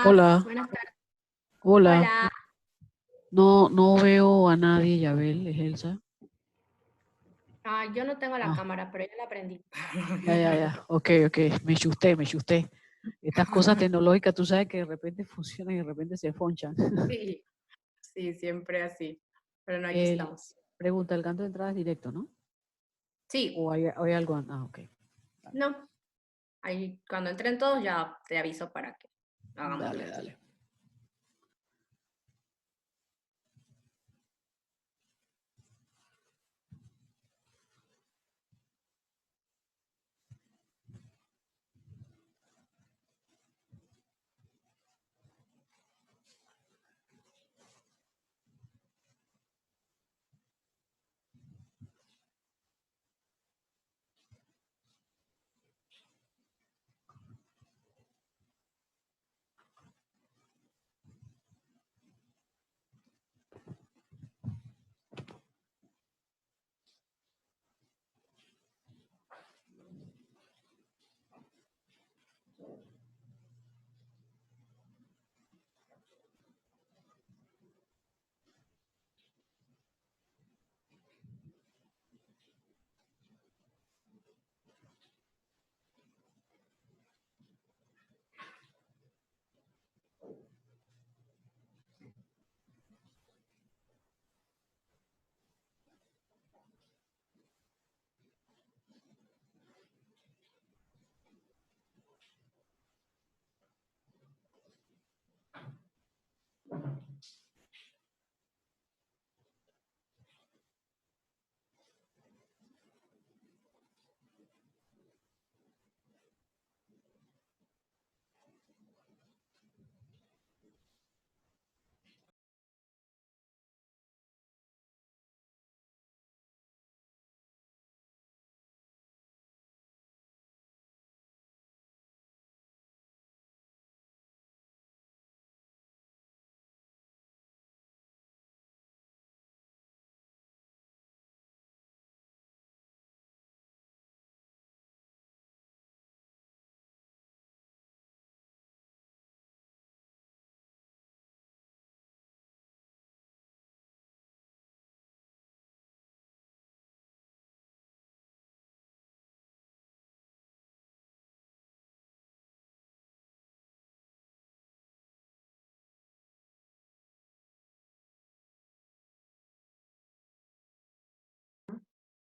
Hola, Buenas tardes. hola. Hola. No veo a nadie, Yabel, es Elsa. Yo no tengo la Ah, cámara, pero ya la prendí. ya. Ok. Me asusté. Estas cosas tecnológicas, tú sabes que de repente funcionan y de repente se fonchan. Sí, sí, siempre así. Pero no, aquí El, estamos. pregunta, el canto de entrada es directo, ¿no? Sí, ¿O hay algo? Ok. Dale, no. Ahí, cuando entren todos ya te aviso para que hagamos dale. la dale.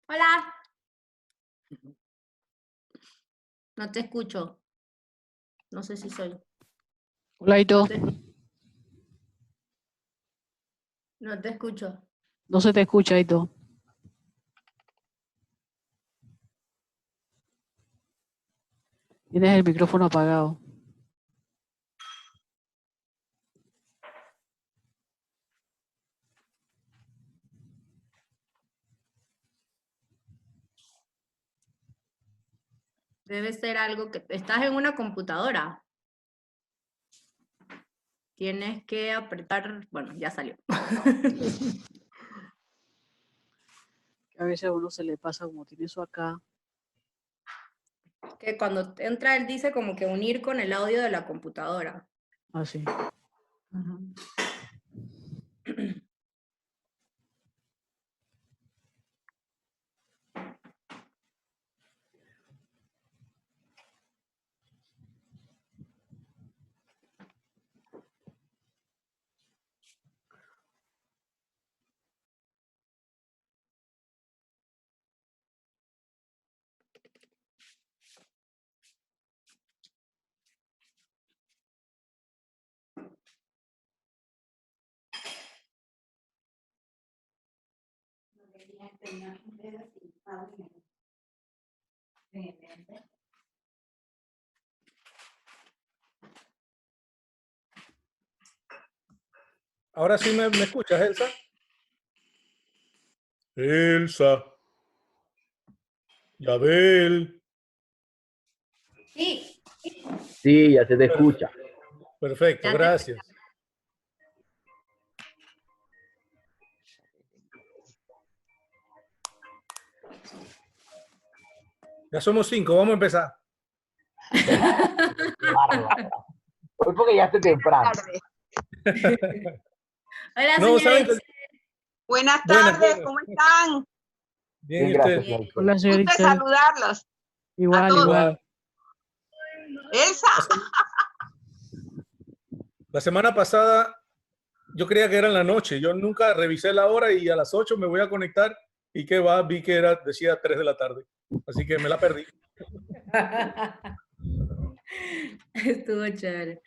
Hola. No te escucho. No sé si soy. Hola, No Ito. te, no te escucho. No se te escucha, Ito. Tienes el micrófono apagado. Debe ser algo que estás en una computadora. Tienes que apretar. Bueno, ya salió. A veces a uno se le pasa como tiene eso acá. Que cuando entra él dice como que unir con el audio de la computadora. Así. Ahora sí me escuchas, Elsa. Elsa. Yabel. Sí, Sí, ya se te escucha. Perfecto, ya te gracias. Ya somos 5, vamos a empezar. Bárbaro. Hoy porque ya esté temprano. Hola, No, señora ¿saben qué? Itzel. Buenas Buenas, tardes, buenas. ¿cómo están? Bien, ¿y Gracias, usted? señor. Hola, Gusto señorita. de saludarlos. Igual, todos. igual. Elsa, La semana pasada yo creía que era en la noche. Yo nunca revisé la hora y a las 8 me voy a conectar y que va, vi que decía 3 de la tarde. Así que me la perdí. Estuvo chévere.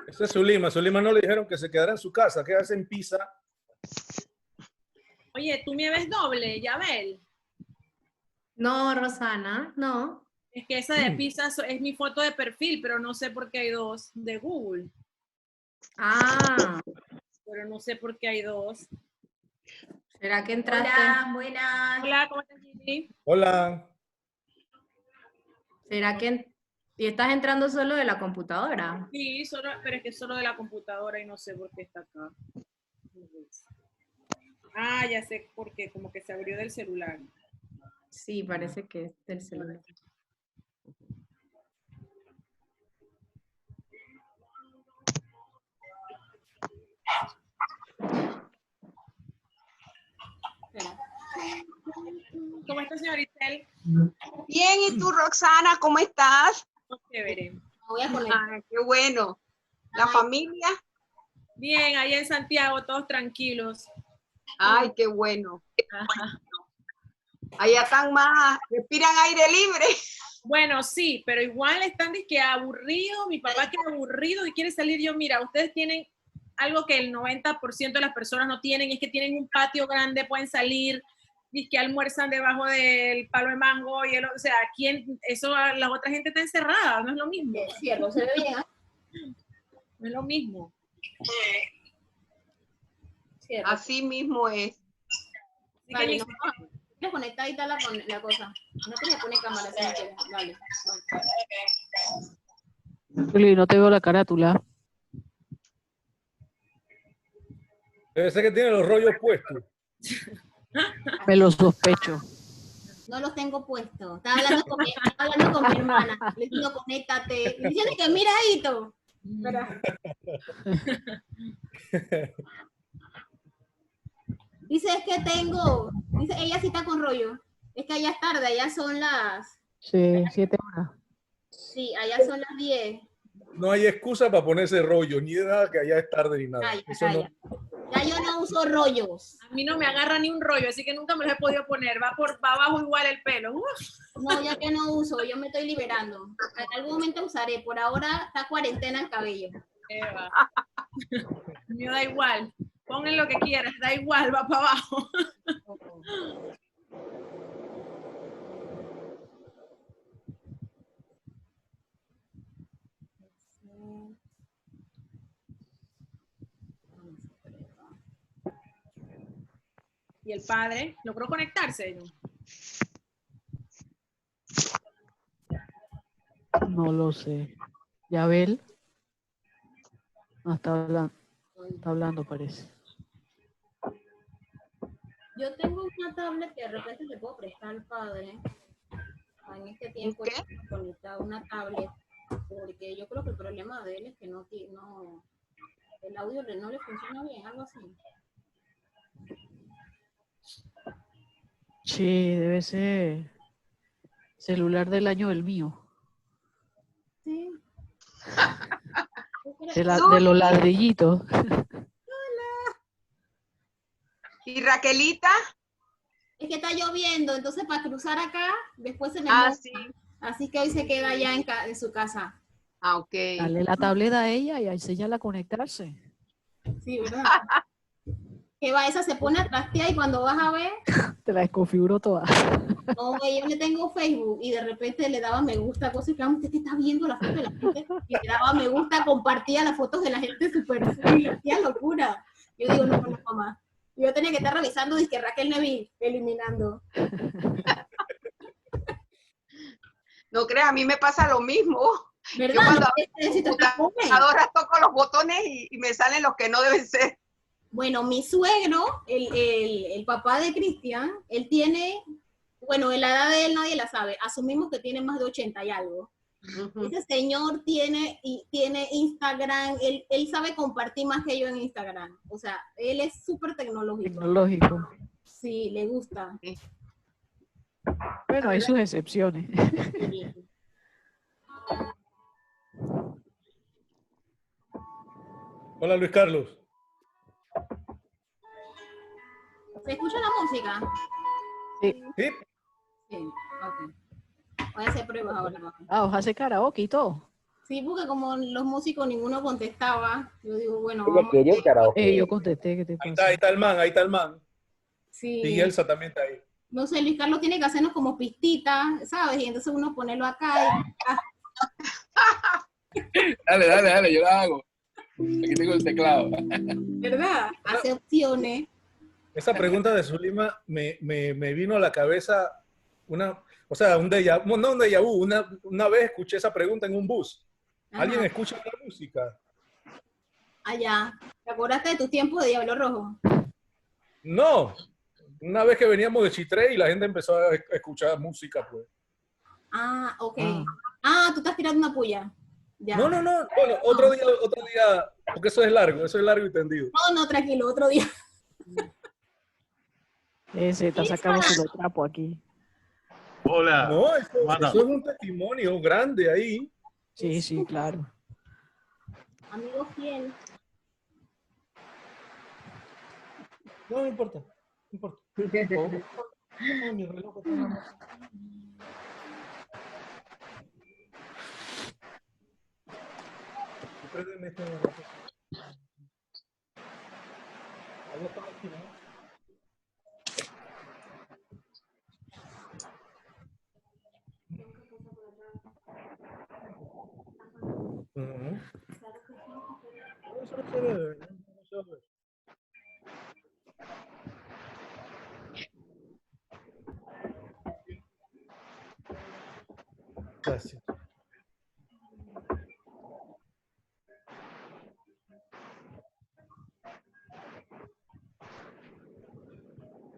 Ese es Zulima. Zulima no le dijeron que se quedara en su casa, que hacen pizza. Oye, ¿tú me ves doble, Yabel? No, Rosana, no. Es que esa de pizza es mi foto de perfil, pero no sé por qué hay dos de Google. Ah, Pero no sé por qué hay dos. ¿será que entraste? Hola, buenas. Hola, ¿cómo estás, Gigi? Hola. ¿Será que y estás entrando solo de la computadora? Sí, pero es que solo de la computadora y no sé por qué está acá. Ah, ya sé por qué, como que se abrió del celular. Sí, parece que es del celular. ¿Cómo estás, señorita? bien, ¿y tú, Roxana, cómo estás? Chévere. Me voy a conectar. Ah, qué bueno. ¿La Ay. familia? Bien, allá en Santiago, todos tranquilos. Ay, qué bueno. Ajá. Allá están más, respiran aire libre. Bueno, sí, pero igual están de que aburrido, mi papá que aburrido y quiere salir. Yo, mira, ustedes tienen algo que el 90% de las personas no tienen, es que tienen un patio grande, pueden salir, y que almuerzan debajo del palo de mango, y o sea, la otra gente está encerrada, no es lo mismo. Es cierto, se ve bien. ¿Ah? No es lo mismo. Cierto. Así mismo es. Así Vale, que no, tienes conectadita la cosa. No te le pone cámara si no quieres. Vale. Juli, no te veo la carátula. Debe ser que tiene los rollos puestos. Me lo sospecho. No los tengo puestos. Estaba hablando con mi hermana. Le digo, conéctate. Y diciendo que mira, Hito. Espera. Dice, es que tengo. Dice, ella sí está con rollo. Es que allá es tarde, allá son las. Sí, 7 horas. Sí, allá son las 10. No hay excusa para ponerse rollo, ni de nada que allá es tarde ni nada. Calla, Eso no. calla. Ya yo no uso rollos. a mí no me agarra ni un rollo, así que nunca me los he podido poner. Va abajo igual el pelo. No, ya que no uso, yo me estoy liberando. En algún momento usaré. Por ahora está cuarentena el cabello. Eva. Me da igual. Pongan lo que quieras, da igual, va para abajo. Y el padre logró conectarse. No lo sé. Yabel. No, está hablando, parece. Yo tengo una tablet que de repente le puedo prestar al padre. En este tiempo ¿Qué? he conectado una tablet porque yo creo que el problema de él es que no el audio no le funciona bien, algo así. Sí, debe ser celular del año del mío. Sí. De los ladrillitos. ¿Y Raquelita? Es que está lloviendo, entonces para cruzar acá, después se me Ah, moja. sí. Así que hoy se queda allá en su casa. Ah, ok. Dale la tableta a ella y enséñala a conectarse. Sí, ¿verdad? Que va, esa se pone a trastear y cuando vas a ver, Te la desconfiguró toda. no, yo le tengo Facebook y de repente le daba me gusta a cosas que usted está viendo la foto de la gente y le daba me gusta, compartía las fotos de la gente súper hacía locura. Yo digo, no conozco más. Yo tenía que estar revisando y que Raquel Neville eliminando. No creas, a mí me pasa lo mismo. ¿Verdad? Yo cuando No, abro necesito la estar joven. computadora toco los botones y me salen los que no deben ser. Bueno, mi suegro, el papá de Cristian, él tiene, bueno, la edad de él nadie la sabe, asumimos que tiene más de 80 y algo. Ese señor tiene Instagram, él sabe compartir más que yo en Instagram. O sea, él es súper tecnológico. Tecnológico. Sí, le gusta. Bueno, hay sus excepciones. Hola, Luis Carlos. ¿Se escucha la música? Sí. ¿Sí? Sí, ok. Voy a hacer pruebas ahora. Ah, os hace karaoke y todo. Sí, porque como los músicos ninguno contestaba, yo digo, bueno, Ella vamos. quería un karaoke. Yo contesté, ¿qué te Ahí pasa? está el man, ahí está el man. Sí. Y Elsa también está ahí. No sé, Luis Carlos tiene que hacernos como pistitas, ¿sabes? Y entonces uno ponerlo acá. Dale, yo la hago. Aquí tengo el teclado. ¿Verdad? Hace opciones. Esa pregunta de Zulima me vino a la cabeza un déjà vu, no un déjà vu, una vez escuché esa pregunta en un bus. Ajá. ¿Alguien escucha la música? Allá. ¿Te acordaste de tus tiempos de Diablo Rojo? No. Una vez que veníamos de Chitré y la gente empezó a escuchar música, pues. Ah, ok. Ah. Ah, tú estás tirando una puya. Ya. No. Bueno, otro día, porque eso es largo y tendido. No, tranquilo, otro día. Ese está sacando su trapo aquí. Hola. No, eso Manda. es un testimonio grande ahí. Sí, claro. Amigo fiel. No importa. Oh, mi reloj está en la mano. Préndeme este reloj. Ahí está aquí, ¿no? Ujú. Eso no se ve, no se ve. Gracias.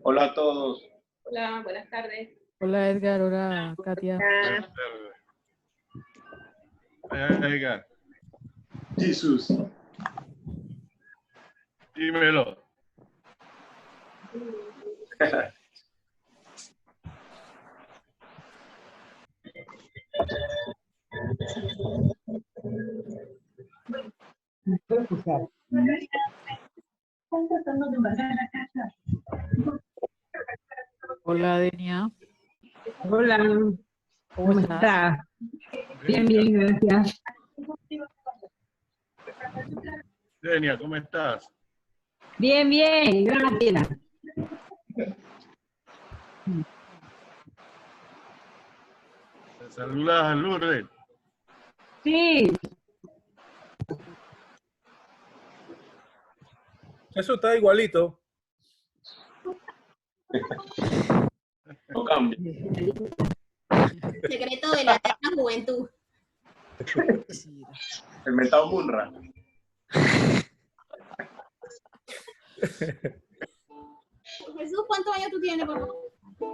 Hola a todos. Hola, buenas tardes. Hola Edgar, hola Katia. Edgar, Jesús. dímelo. Hola Denia. Hola, ¿Cómo estás? está? Bien, gracias. Denia, ¿cómo estás? Bien, gracias. ¿Te saludas a Lourdes? Sí, Eso está igualito. No cambia. Secreto de la eterna juventud. El mentado Munra. Jesús, ¿cuántos años tú tienes, papá?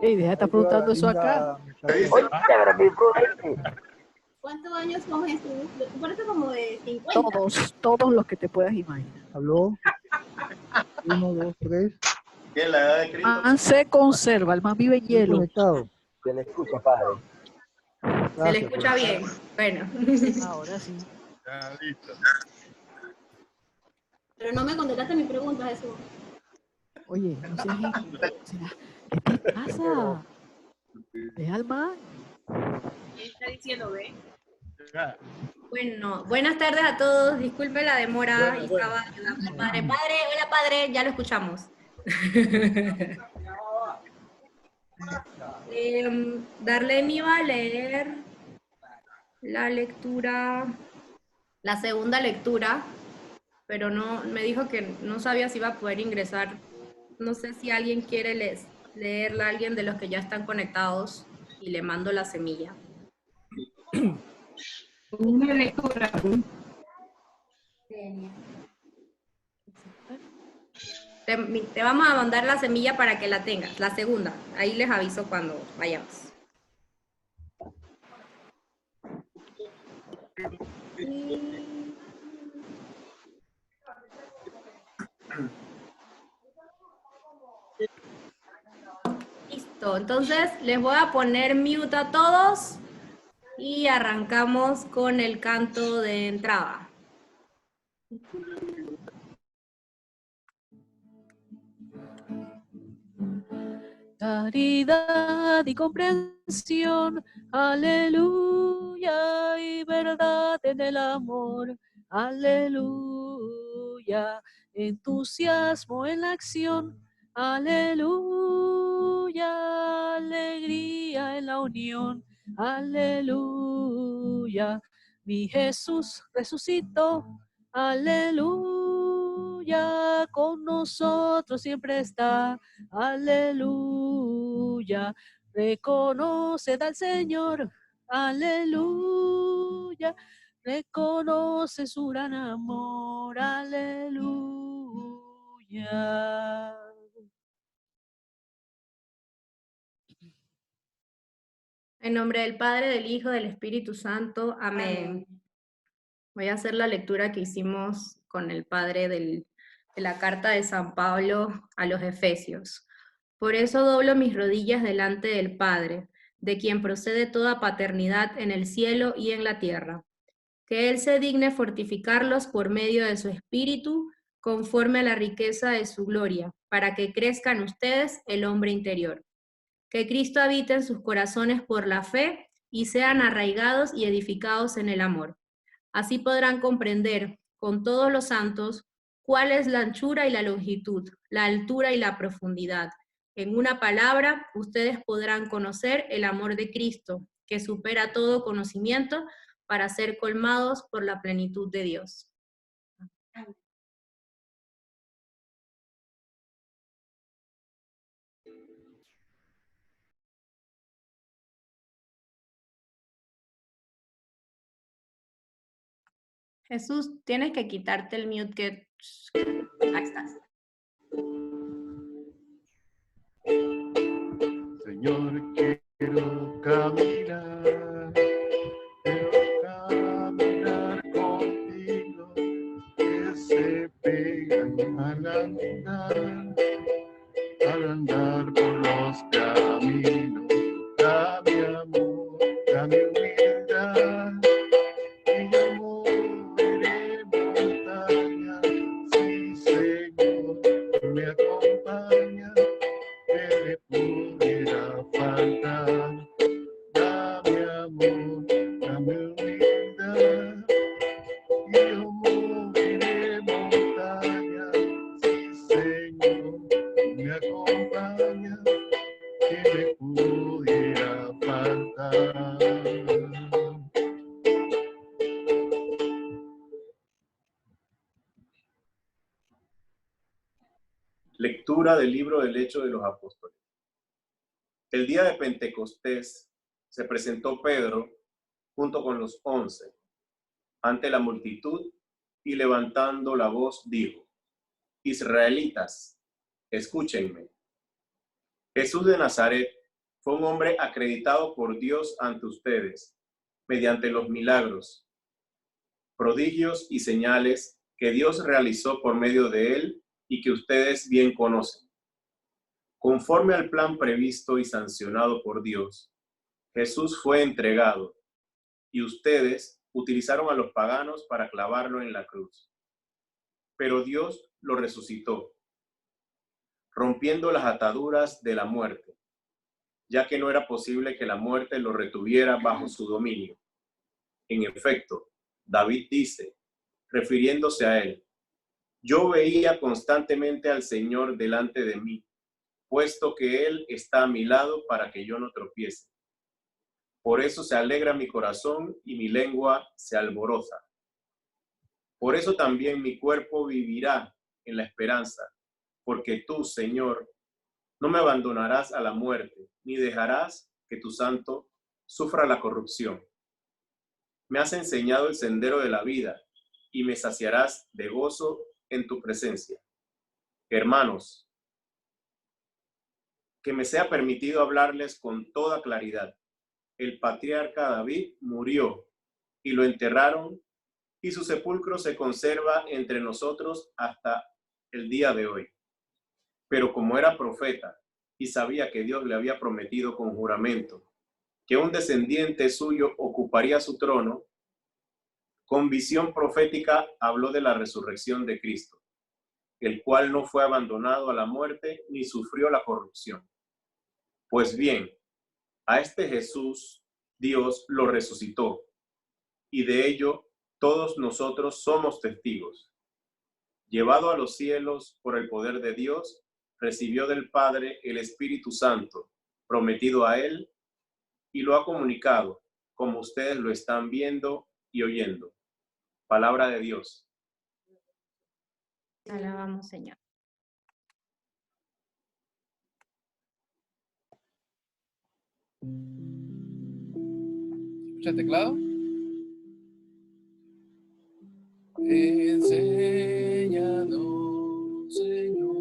Ey, deja de estar preguntando eso acá. Oye, pero mi prudente. ¿Cuántos años son Jesús? Tú pareces como de 50. Todos los que te puedas imaginar. ¿Habló? 1, 2, 3. ¿Qué es la edad de Cristo? Man se conserva, el man vive en hielo. Conectado. Se le escucha, padre. Se le escucha bien. Bueno. Ahora sí. Ya, listo. Pero no me contestaste mi pregunta, Jesús. Oye, no seas ¿qué te pasa? Deja al man. diciendo, ¿ve? Bueno, buenas tardes a todos. Disculpe la demora. Bueno, Estaba ayudando al padre. Padre, hola padre, ya lo escuchamos. Darlene iba a leer la lectura, la segunda lectura, pero no, me dijo que no sabía si iba a poder ingresar. No sé si alguien quiere leerla, alguien de los que ya están conectados, y le mando la semilla. Una lectura. Te vamos a mandar la semilla para que la tengas, la segunda. Ahí les aviso cuando vayamos. Listo, entonces les voy a poner mute a todos y arrancamos con el canto de entrada. Caridad y comprensión, aleluya, y verdad en el amor, aleluya, entusiasmo en la acción, aleluya, alegría en la unión, aleluya, mi Jesús resucitó, aleluya, con nosotros siempre está, aleluya, reconoced al Señor, aleluya, reconoce su gran amor, aleluya. En nombre del Padre, del Hijo, del Espíritu Santo. Amén. Voy a hacer la lectura que hicimos con el Padre de la carta de San Pablo a los Efesios. Por eso doblo mis rodillas delante del Padre, de quien procede toda paternidad en el cielo y en la tierra. Que Él se digne fortificarlos por medio de su Espíritu, conforme a la riqueza de su gloria, para que crezcan ustedes el hombre interior. Que Cristo habite en sus corazones por la fe y sean arraigados y edificados en el amor. Así podrán comprender con todos los santos cuál es la anchura y la longitud, la altura y la profundidad. En una palabra, ustedes podrán conocer el amor de Cristo, que supera todo conocimiento, para ser colmados por la plenitud de Dios. Jesús, tienes que quitarte el mute que... Ahí estás. Señor, quiero caminar contigo, que se pegan al andar por los caminos. Dame amor, dame humildad, y yo moveré montañas. Sí, Señor, me acompaña, que le pudiera faltar. Dame amor, dame humildad, y yo moveré montañas. Sí, Señor, me acompaña, que le pudiera faltar. Lectura del libro del Hechos de los Apóstoles. El día de Pentecostés se presentó Pedro junto con los 11 ante la multitud y levantando la voz dijo: Israelitas, escúchenme. Jesús de Nazaret fue un hombre acreditado por Dios ante ustedes mediante los milagros, prodigios y señales que Dios realizó por medio de él y que ustedes bien conocen. Conforme al plan previsto y sancionado por Dios, Jesús fue entregado y ustedes utilizaron a los paganos para clavarlo en la cruz. Pero Dios lo resucitó, rompiendo las ataduras de la muerte. ya que no era posible que la muerte lo retuviera bajo su dominio. En efecto, David dice, refiriéndose a él, yo veía constantemente al Señor delante de mí, puesto que Él está a mi lado para que yo no tropiece. Por eso se alegra mi corazón y mi lengua se alboroza. Por eso también mi cuerpo vivirá en la esperanza, porque tú, Señor, no me abandonarás a la muerte, ni dejarás que tu santo sufra la corrupción. Me has enseñado el sendero de la vida y me saciarás de gozo en tu presencia. Hermanos, que me sea permitido hablarles con toda claridad. El patriarca David murió y lo enterraron y su sepulcro se conserva entre nosotros hasta el día de hoy. Pero como era profeta y sabía que Dios le había prometido con juramento que un descendiente suyo ocuparía su trono, con visión profética habló de la resurrección de Cristo, el cual no fue abandonado a la muerte ni sufrió la corrupción. Pues bien, a este Jesús Dios lo resucitó, y de ello todos nosotros somos testigos. Llevado a los cielos por el poder de Dios, recibió del Padre el Espíritu Santo, prometido a él, y lo ha comunicado, como ustedes lo están viendo y oyendo. Palabra de Dios. Alabamos, Señor. ¿Escucha el teclado? Enséñanos, Señor,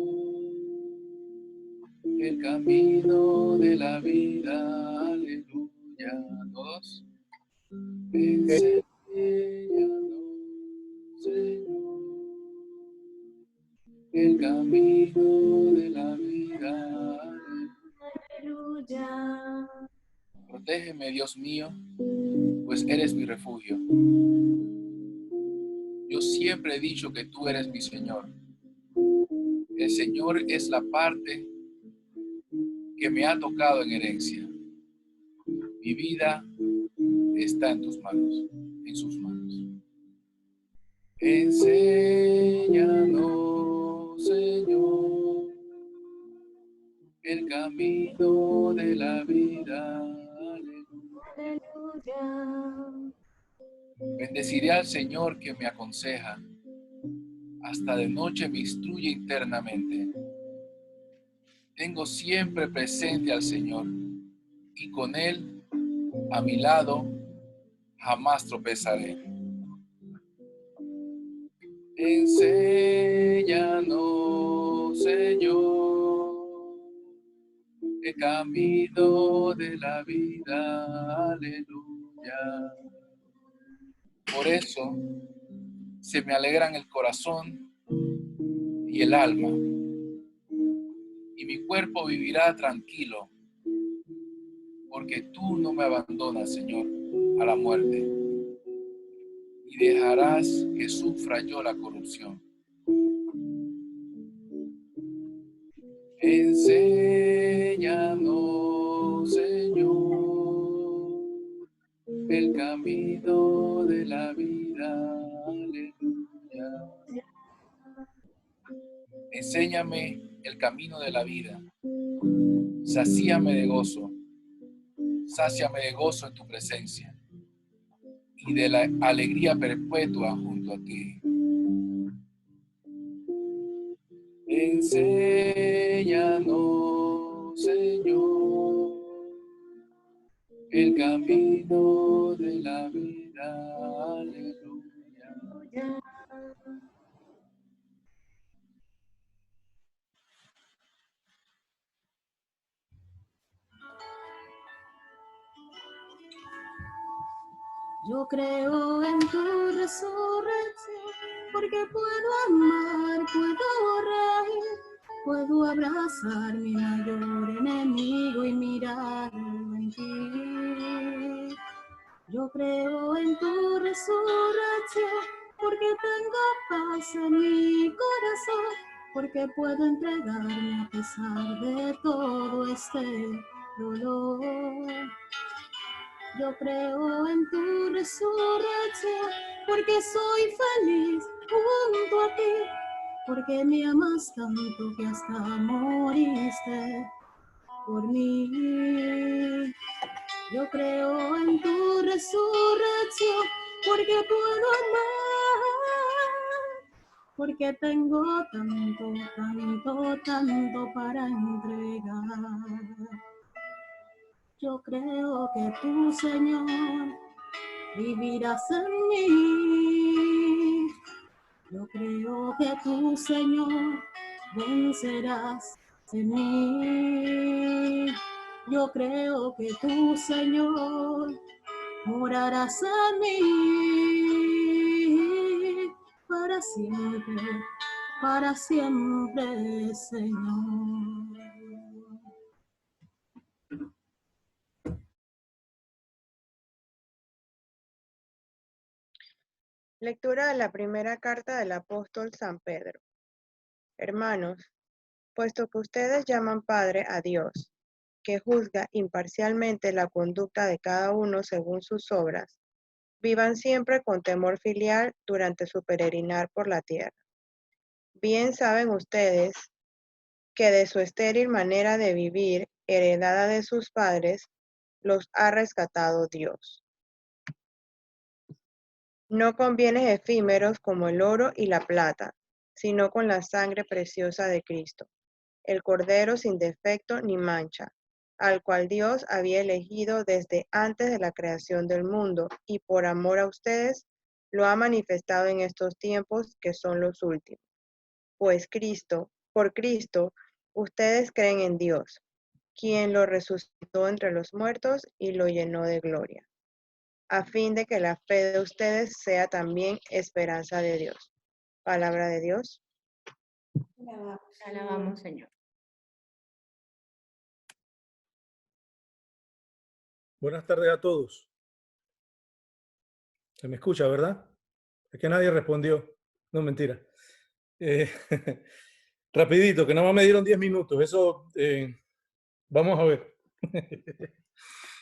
el camino de la vida. Aleluya. ¿Todos? Enséñanos, Señor, el camino de la vida. Aleluya. Protégeme, Dios mío, pues eres mi refugio. Yo siempre he dicho que tú eres mi Señor. El Señor es la parte que me ha tocado en herencia. Mi vida está en tus manos, en sus manos. Enséñanos, Señor, el camino de la vida. Aleluya. Bendeciré al Señor que me aconseja. Hasta de noche me instruye internamente. Tengo siempre presente al Señor y con Él a mi lado jamás tropezaré. Enséñanos, Señor, el camino de la vida. Aleluya. Por eso se me alegran el corazón y el alma, y mi cuerpo vivirá tranquilo, porque tú no me abandonas, Señor, a la muerte, y dejarás que sufra yo la corrupción. Enséñanos, Señor, el camino de la vida. Aleluya. Enséñame el camino de la vida. Sacíame de gozo. Sáciame de gozo en tu presencia y de la alegría perpetua junto a ti. Enséñanos, Señor, el camino de la vida. Aleluya. Yo creo en tu resurrección, porque puedo amar, puedo reír, puedo abrazar mi mayor enemigo y mirarlo en ti. Yo creo en tu resurrección, porque tengo paz en mi corazón, porque puedo entregarme a pesar de todo este dolor. Yo creo en tu resurrección, porque soy feliz junto a ti, porque me amas tanto que hasta moriste por mí. Yo creo en tu resurrección, porque puedo amar, porque tengo tanto, tanto, tanto para entregar. Yo creo que tú, Señor, vivirás en mí. Yo creo que tú, Señor, vencerás en mí. Yo creo que tú, Señor, morarás en mí para siempre, Señor. Lectura de la primera carta del apóstol San Pedro. Hermanos, puesto que ustedes llaman Padre a Dios, que juzga imparcialmente la conducta de cada uno según sus obras, vivan siempre con temor filial durante su peregrinar por la tierra. Bien saben ustedes que de su estéril manera de vivir, heredada de sus padres, los ha rescatado Dios. No con bienes efímeros como el oro y la plata, sino con la sangre preciosa de Cristo, el Cordero sin defecto ni mancha, al cual Dios había elegido desde antes de la creación del mundo y por amor a ustedes lo ha manifestado en estos tiempos que son los últimos. Pues por Cristo, ustedes creen en Dios, quien lo resucitó entre los muertos y lo llenó de gloria, a fin de que la fe de ustedes sea también esperanza de Dios. Palabra de Dios. Alabamos, Señor. Buenas tardes a todos. Se me escucha, ¿verdad? Es que nadie respondió. No, mentira. Rapidito, que nada más me dieron 10 minutos. Eso, vamos a ver.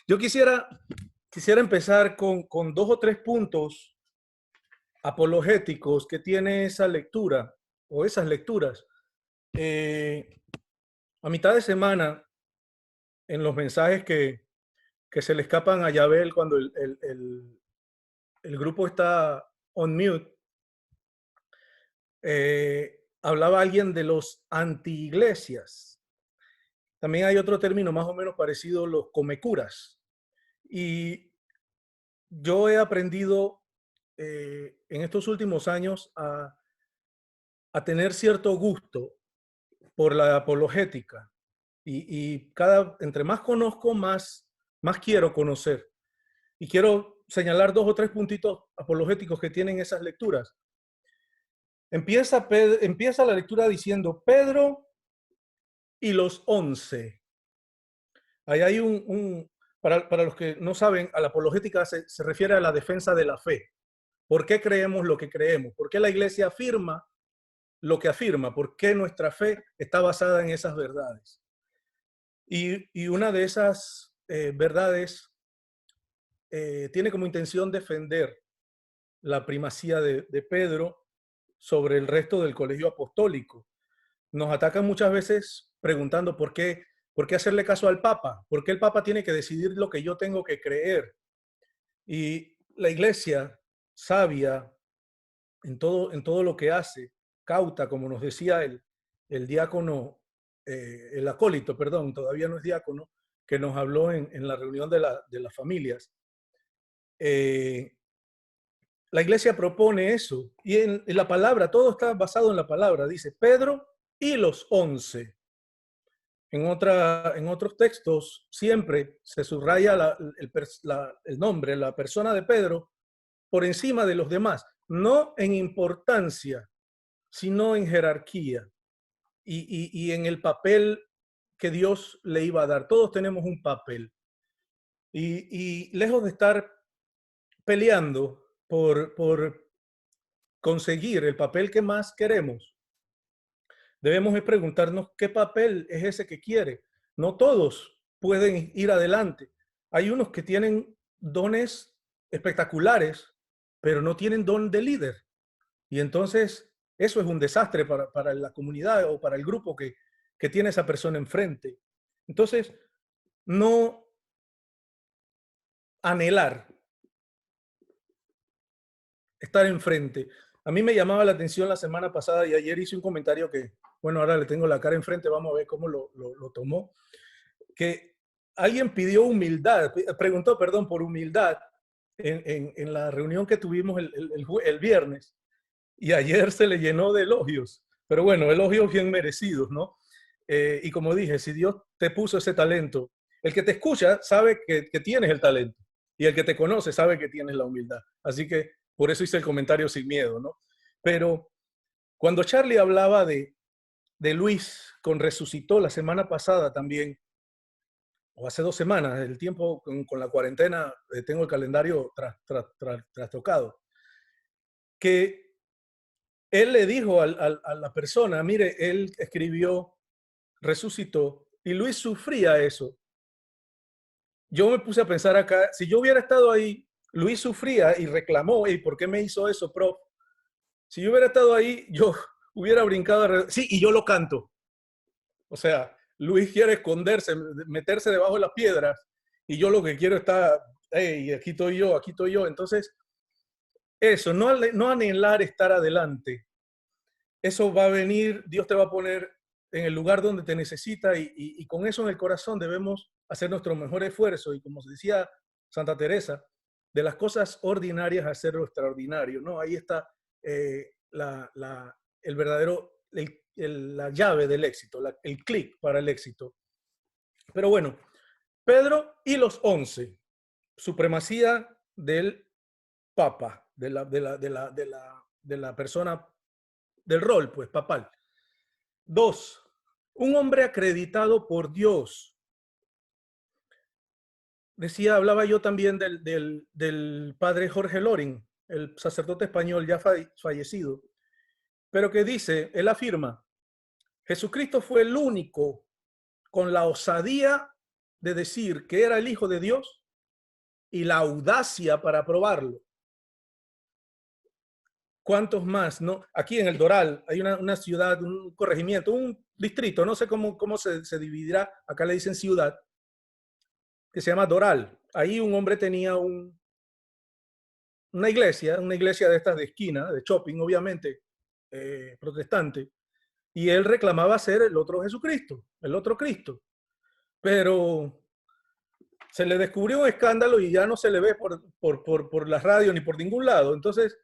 Yo quisiera empezar con 2 o 3 puntos apologéticos que tiene esa lectura o esas lecturas. A mitad de semana, en los mensajes que se le escapan a Yabel cuando el grupo está on mute, hablaba alguien de los anti-iglesias. También hay otro término más o menos parecido, los comecuras. Y yo he aprendido en estos últimos años a tener cierto gusto por la apologética. Y entre más conozco, más quiero conocer. Y quiero señalar 2 o 3 puntitos apologéticos que tienen esas lecturas. Empieza la lectura diciendo Pedro y los 11. Ahí hay para los que no saben, a la apologética se refiere a la defensa de la fe. ¿Por qué creemos lo que creemos? ¿Por qué la iglesia afirma lo que afirma? ¿Por qué nuestra fe está basada en esas verdades? Y una de esas verdades tiene como intención defender la primacía de Pedro sobre el resto del colegio apostólico. Nos atacan muchas veces preguntando ¿por qué hacerle caso al Papa? ¿Por qué el Papa tiene que decidir lo que yo tengo que creer? Y la iglesia, sabia en todo lo que hace, cauta, como nos decía el diácono, el acólito, perdón, todavía no es diácono, que nos habló en la reunión de las familias. La iglesia propone eso, y en la palabra, todo está basado en la palabra, dice Pedro y los 11. En otros textos siempre se subraya el nombre, la persona de Pedro, por encima de los demás, no en importancia, sino en jerarquía y en el papel que Dios le iba a dar. Todos tenemos un papel. Y lejos de estar peleando por conseguir el papel que más queremos, debemos preguntarnos qué papel es ese que quiere. No todos pueden ir adelante. Hay unos que tienen dones espectaculares, pero no tienen don de líder. Y entonces eso es un desastre para la comunidad o para el grupo que tiene esa persona enfrente. Entonces, no anhelar estar enfrente. A mí me llamaba la atención la semana pasada y ayer hice un comentario que, bueno, ahora le tengo la cara enfrente, vamos a ver cómo lo tomó, que alguien pidió humildad, preguntó, perdón, por humildad en la reunión que tuvimos el viernes, y ayer se le llenó de elogios, pero bueno, elogios bien merecidos, ¿no? Y como dije, si Dios te puso ese talento, el que te escucha sabe que tienes el talento, y el que te conoce sabe que tienes la humildad. Así que por eso hice el comentario sin miedo, ¿no? Pero cuando Charlie hablaba de Luis con Resucitó la semana pasada también, o hace 2 semanas, el tiempo con la cuarentena, tengo el calendario trastocado, que él le dijo a la persona, mire, él escribió Resucitó y Luis sufría eso. Yo me puse a pensar acá, si yo hubiera estado ahí, Luis sufría y reclamó, ¿y por qué me hizo eso, prof? Si yo hubiera estado ahí, yo hubiera brincado, sí, y yo lo canto. O sea, Luis quiere esconderse, meterse debajo de las piedras, y yo lo que quiero está, hey, aquí estoy yo. Entonces, eso, no anhelar estar adelante. Eso va a venir, Dios te va a poner en el lugar donde te necesita, y con eso en el corazón debemos hacer nuestro mejor esfuerzo. Y como decía Santa Teresa, de las cosas ordinarias hacer lo extraordinario, ¿no? Ahí está el verdadero, la llave del éxito, el clic para el éxito. Pero bueno, Pedro y los 11, supremacía del Papa, de la persona, del rol, pues, papal. 2, un hombre acreditado por Dios. Hablaba yo también del padre Jorge Loring, el sacerdote español ya fallecido, pero que dice, él afirma, Jesucristo fue el único con la osadía de decir que era el Hijo de Dios y la audacia para probarlo. ¿Cuántos más? ¿No? Aquí en el Doral hay una ciudad, un corregimiento, un distrito, no sé cómo se dividirá, acá le dicen ciudad, que se llama Doral. Ahí un hombre tenía una iglesia de estas de esquina, de shopping, obviamente, protestante, y él reclamaba ser el otro Jesucristo, el otro Cristo. Pero se le descubrió un escándalo y ya no se le ve por la radio ni por ningún lado. Entonces,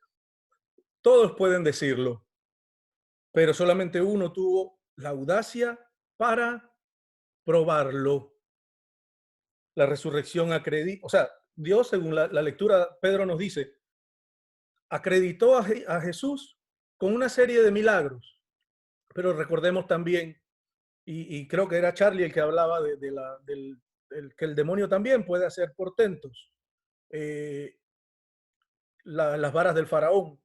todos pueden decirlo, pero solamente uno tuvo la audacia para probarlo. La resurrección acredita, o sea, Dios, según la lectura, Pedro nos dice, acreditó a Jesús con una serie de milagros. Pero recordemos también, y creo que era Charlie el que hablaba que el demonio también puede hacer portentos. Las varas del faraón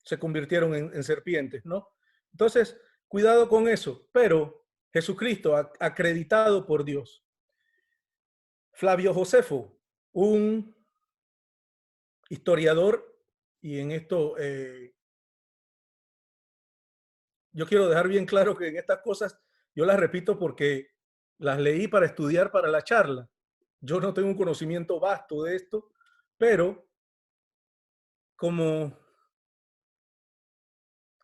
se convirtieron en serpientes, ¿no? Entonces, cuidado con eso. Pero Jesucristo, acreditado por Dios. Flavio Josefo, un historiador, y en esto yo quiero dejar bien claro que en estas cosas yo las repito porque las leí para estudiar para la charla. Yo no tengo un conocimiento vasto de esto, pero como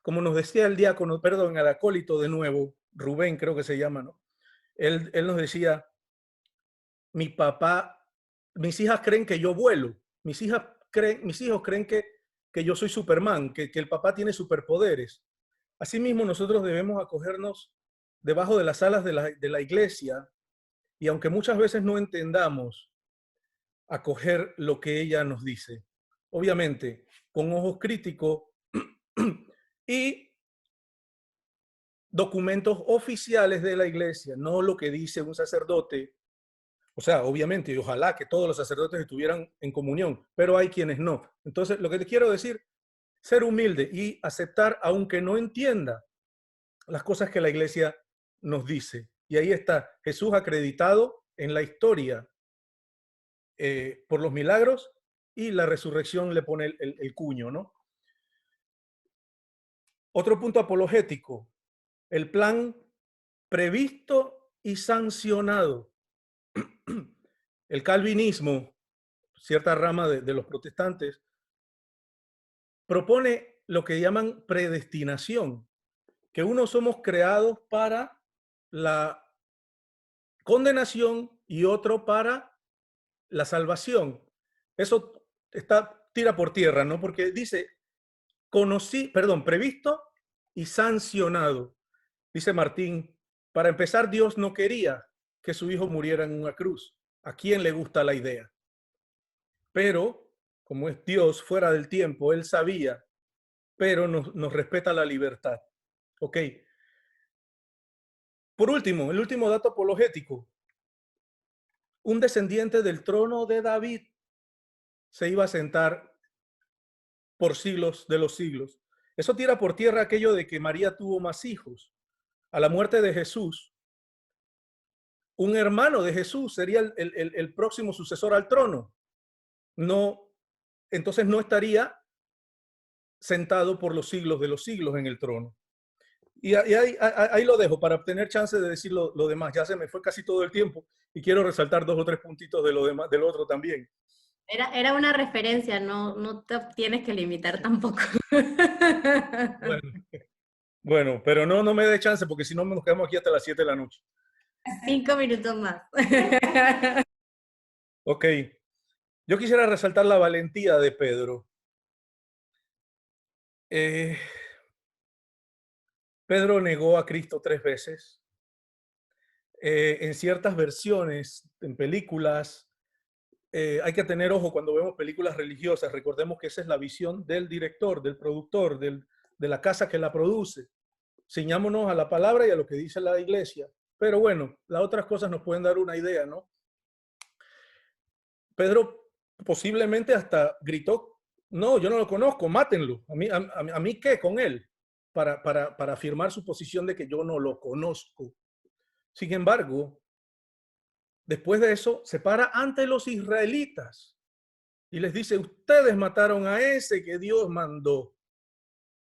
nos decía el diácono, perdón, el acólito de nuevo, Rubén creo que se llama, ¿no? Él nos decía, mis hijas creen que yo vuelo, mis hijos creen que yo soy Superman, que el papá tiene superpoderes. Asimismo, nosotros debemos acogernos debajo de las alas de la iglesia, y aunque muchas veces no entendamos, acoger lo que ella nos dice. Obviamente, con ojos críticos y documentos oficiales de la iglesia, no lo que dice un sacerdote. O sea, obviamente, y ojalá que todos los sacerdotes estuvieran en comunión, pero hay quienes no. Entonces, lo que te quiero decir, ser humilde y aceptar, aunque no entienda las cosas que la iglesia nos dice. Y ahí está Jesús acreditado en la historia por los milagros, y la resurrección le pone el cuño, ¿no? Otro punto apologético, el plan previsto y sancionado. El calvinismo, cierta rama de los protestantes, propone lo que llaman predestinación, que unos somos creados para la condenación y otro para la salvación. Eso tira por tierra, ¿no? Porque dice, previsto y sancionado. Dice Martín, para empezar, Dios no quería que su hijo muriera en una cruz. ¿A quién le gusta la idea? Pero, como es Dios fuera del tiempo, Él sabía, pero nos respeta la libertad. Ok. Por último, el último dato apologético. Un descendiente del trono de David se iba a sentar por siglos de los siglos. Eso tira por tierra aquello de que María tuvo más hijos. A la muerte de Jesús, un hermano de Jesús sería el próximo sucesor al trono. No, entonces no estaría sentado por los siglos de los siglos en el trono. Y ahí lo dejo para obtener chance de decir lo demás. Ya se me fue casi todo el tiempo y quiero resaltar 2 o 3 puntitos de lo demás, del otro también. Era una referencia, no te tienes que limitar tampoco. Bueno, pero no me dé chance porque si no nos quedamos aquí hasta las 7 de la noche. 5 minutos más. Ok. Yo quisiera resaltar la valentía de Pedro. Pedro negó a Cristo 3 veces. En ciertas versiones, en películas, hay que tener ojo cuando vemos películas religiosas. Recordemos que esa es la visión del director, del productor, de la casa que la produce. Ciñámonos a la palabra y a lo que dice la iglesia. Pero bueno, las otras cosas nos pueden dar una idea, ¿no? Pedro posiblemente hasta gritó, no, yo no lo conozco, mátenlo. ¿A mí qué con él? Para afirmar su posición de que yo no lo conozco. Sin embargo, después de eso, se para ante los israelitas y les dice, ustedes mataron a ese que Dios mandó.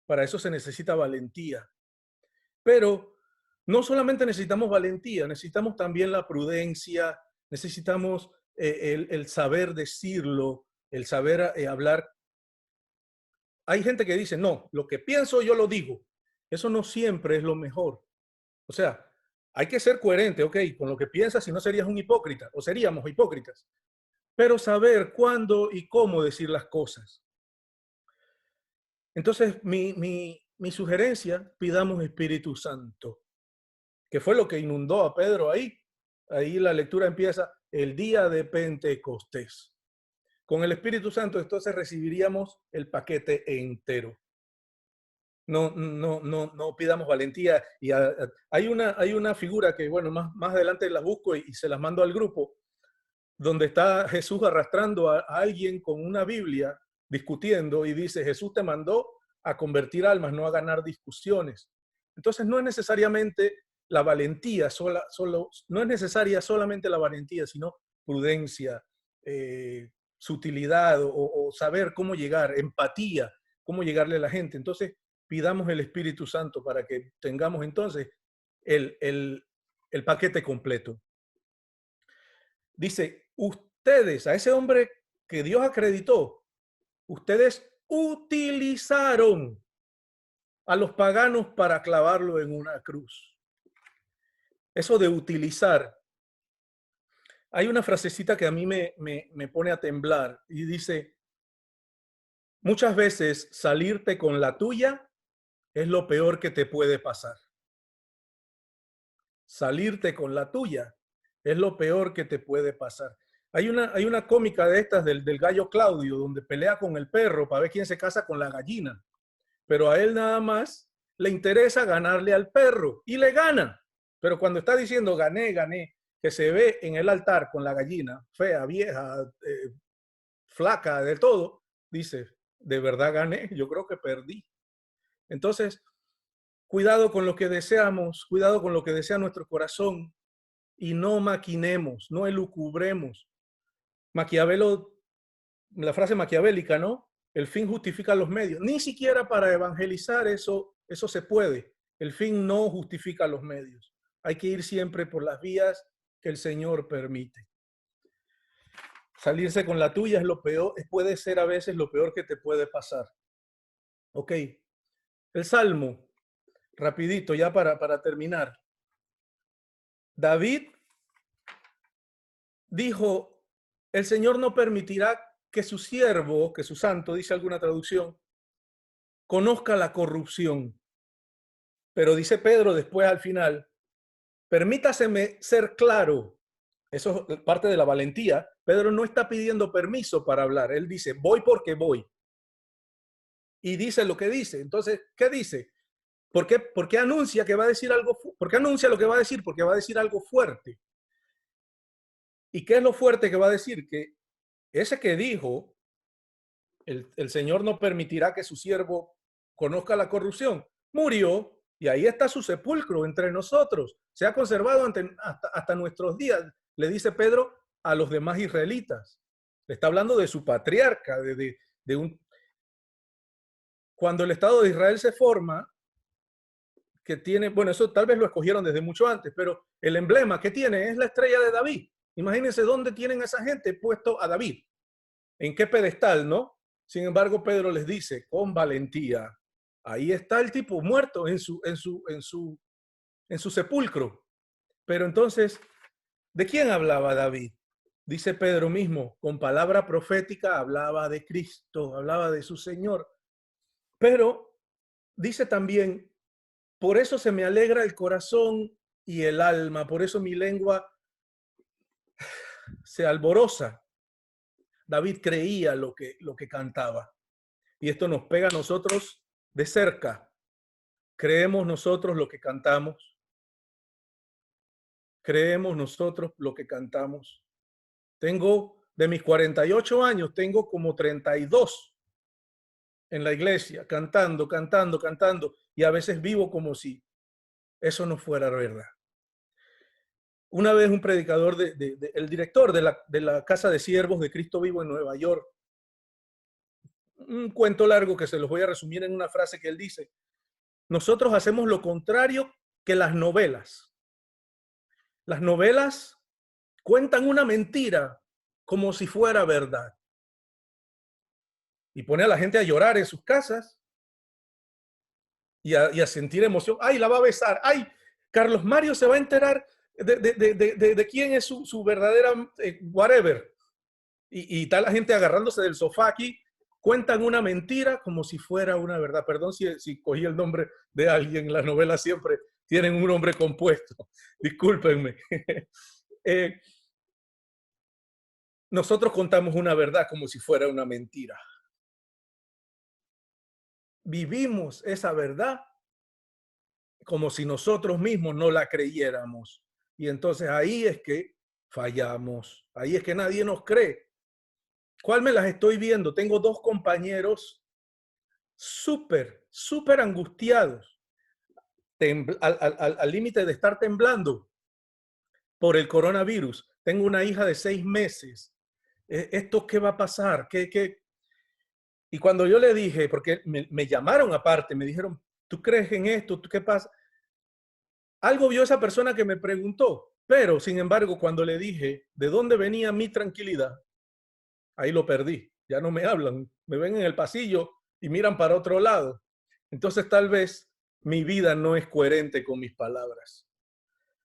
Para eso se necesita valentía. Pero no solamente necesitamos valentía, necesitamos también la prudencia, necesitamos el saber decirlo, el saber hablar. Hay gente que dice, no, lo que pienso yo lo digo. Eso no siempre es lo mejor. O sea, hay que ser coherente, ok, con lo que piensas, si no serías un hipócrita, o seríamos hipócritas. Pero saber cuándo y cómo decir las cosas. Entonces, mi sugerencia, pidamos Espíritu Santo, que fue lo que inundó a Pedro ahí. Ahí la lectura empieza el día de Pentecostés. Con el Espíritu Santo, entonces recibiríamos el paquete entero. No pidamos valentía. Y hay una figura que, bueno, más adelante la busco y se las mando al grupo, donde está Jesús arrastrando a alguien con una Biblia discutiendo y dice, Jesús te mandó a convertir almas, no a ganar discusiones. Entonces no es necesariamente la valentía, no es necesaria solamente la valentía, sino prudencia, sutilidad o saber cómo llegar, empatía, cómo llegarle a la gente. Entonces pidamos el Espíritu Santo para que tengamos entonces el paquete completo. Dice, ustedes, a ese hombre que Dios acreditó, ustedes utilizaron a los paganos para clavarlo en una cruz. Eso de utilizar. Hay una frasecita que a mí me pone a temblar y dice, muchas veces salirte con la tuya es lo peor que te puede pasar. Salirte con la tuya es lo peor que te puede pasar. Hay una cómica de estas del gallo Claudio, donde pelea con el perro para ver quién se casa con la gallina. Pero a él nada más le interesa ganarle al perro y le gana. Pero cuando está diciendo gané, que se ve en el altar con la gallina, fea, vieja, flaca, de todo, dice, ¿de verdad gané? Yo creo que perdí. Entonces, cuidado con lo que deseamos, cuidado con lo que desea nuestro corazón. y no maquinemos, no elucubremos. Maquiavelo, la frase maquiavélica, ¿no? El fin justifica los medios. Ni siquiera para evangelizar eso se puede. El fin no justifica los medios. Hay que ir siempre por las vías que el Señor permite. Salirse con la tuya es lo peor, puede ser a veces lo peor que te puede pasar. Ok. El Salmo, rapidito, ya para terminar. David dijo, el Señor no permitirá que su siervo, que su santo, dice alguna traducción, conozca la corrupción. Pero dice Pedro después al final, permítaseme ser claro. Eso es parte de la valentía. Pedro no está pidiendo permiso para hablar. Él dice, voy porque voy. Y dice lo que dice. Entonces, ¿qué dice? ¿Por qué anuncia que va a decir algo? ¿Por qué anuncia lo que va a decir? Porque va a decir algo fuerte. ¿Y qué es lo fuerte que va a decir? Que ese que dijo, el Señor no permitirá que su siervo conozca la corrupción, murió y ahí está su sepulcro entre nosotros. Se ha conservado hasta nuestros días, le dice Pedro a los demás israelitas. Le está hablando de su patriarca, Cuando el Estado de Israel se forma, que tiene, bueno, eso tal vez lo escogieron desde mucho antes, pero el emblema que tiene es la estrella de David. Imagínense dónde tienen a esa gente puesto a David. ¿En qué pedestal, no? Sin embargo, Pedro les dice con valentía, ahí está el tipo muerto en su sepulcro. Pero entonces, ¿de quién hablaba David? Dice Pedro mismo, con palabra profética hablaba de Cristo, hablaba de su Señor. Pero dice también, por eso se me alegra el corazón y el alma, por eso mi lengua se alboroza. David creía lo que cantaba. Y esto nos pega a nosotros de cerca. ¿Creemos nosotros lo que cantamos? ¿Creemos nosotros lo que cantamos? De mis 48 años, tengo como 32 en la iglesia, cantando. Y a veces vivo como si eso no fuera verdad. Una vez un predicador, el director de la Casa de Siervos de Cristo Vivo en Nueva York, un cuento largo que se los voy a resumir en una frase que él dice, nosotros hacemos lo contrario que las novelas. Las novelas cuentan una mentira como si fuera verdad. Y pone a la gente a llorar en sus casas y a sentir emoción. ¡Ay, la va a besar! ¡Ay, Carlos Mario se va a enterar de quién es su verdadera whatever! Y está la gente agarrándose del sofá aquí. Cuentan una mentira como si fuera una verdad. Perdón si cogí el nombre de alguien. Las novelas siempre tienen un nombre compuesto. Discúlpenme. Nosotros contamos una verdad como si fuera una mentira. Vivimos esa verdad como si nosotros mismos no la creyéramos. Y entonces ahí es que fallamos. Ahí es que nadie nos cree. ¿Cuál me las estoy viendo? Tengo 2 compañeros súper angustiados, al límite de estar temblando por el coronavirus. Tengo una hija de 6 meses. ¿Esto qué va a pasar? Y cuando yo le dije, porque me llamaron aparte, me dijeron, ¿tú crees en esto? ¿Qué pasa? Algo vio esa persona que me preguntó, pero sin embargo, cuando le dije de dónde venía mi tranquilidad, ahí lo perdí. Ya no me hablan, me ven en el pasillo y miran para otro lado. Entonces tal vez mi vida no es coherente con mis palabras.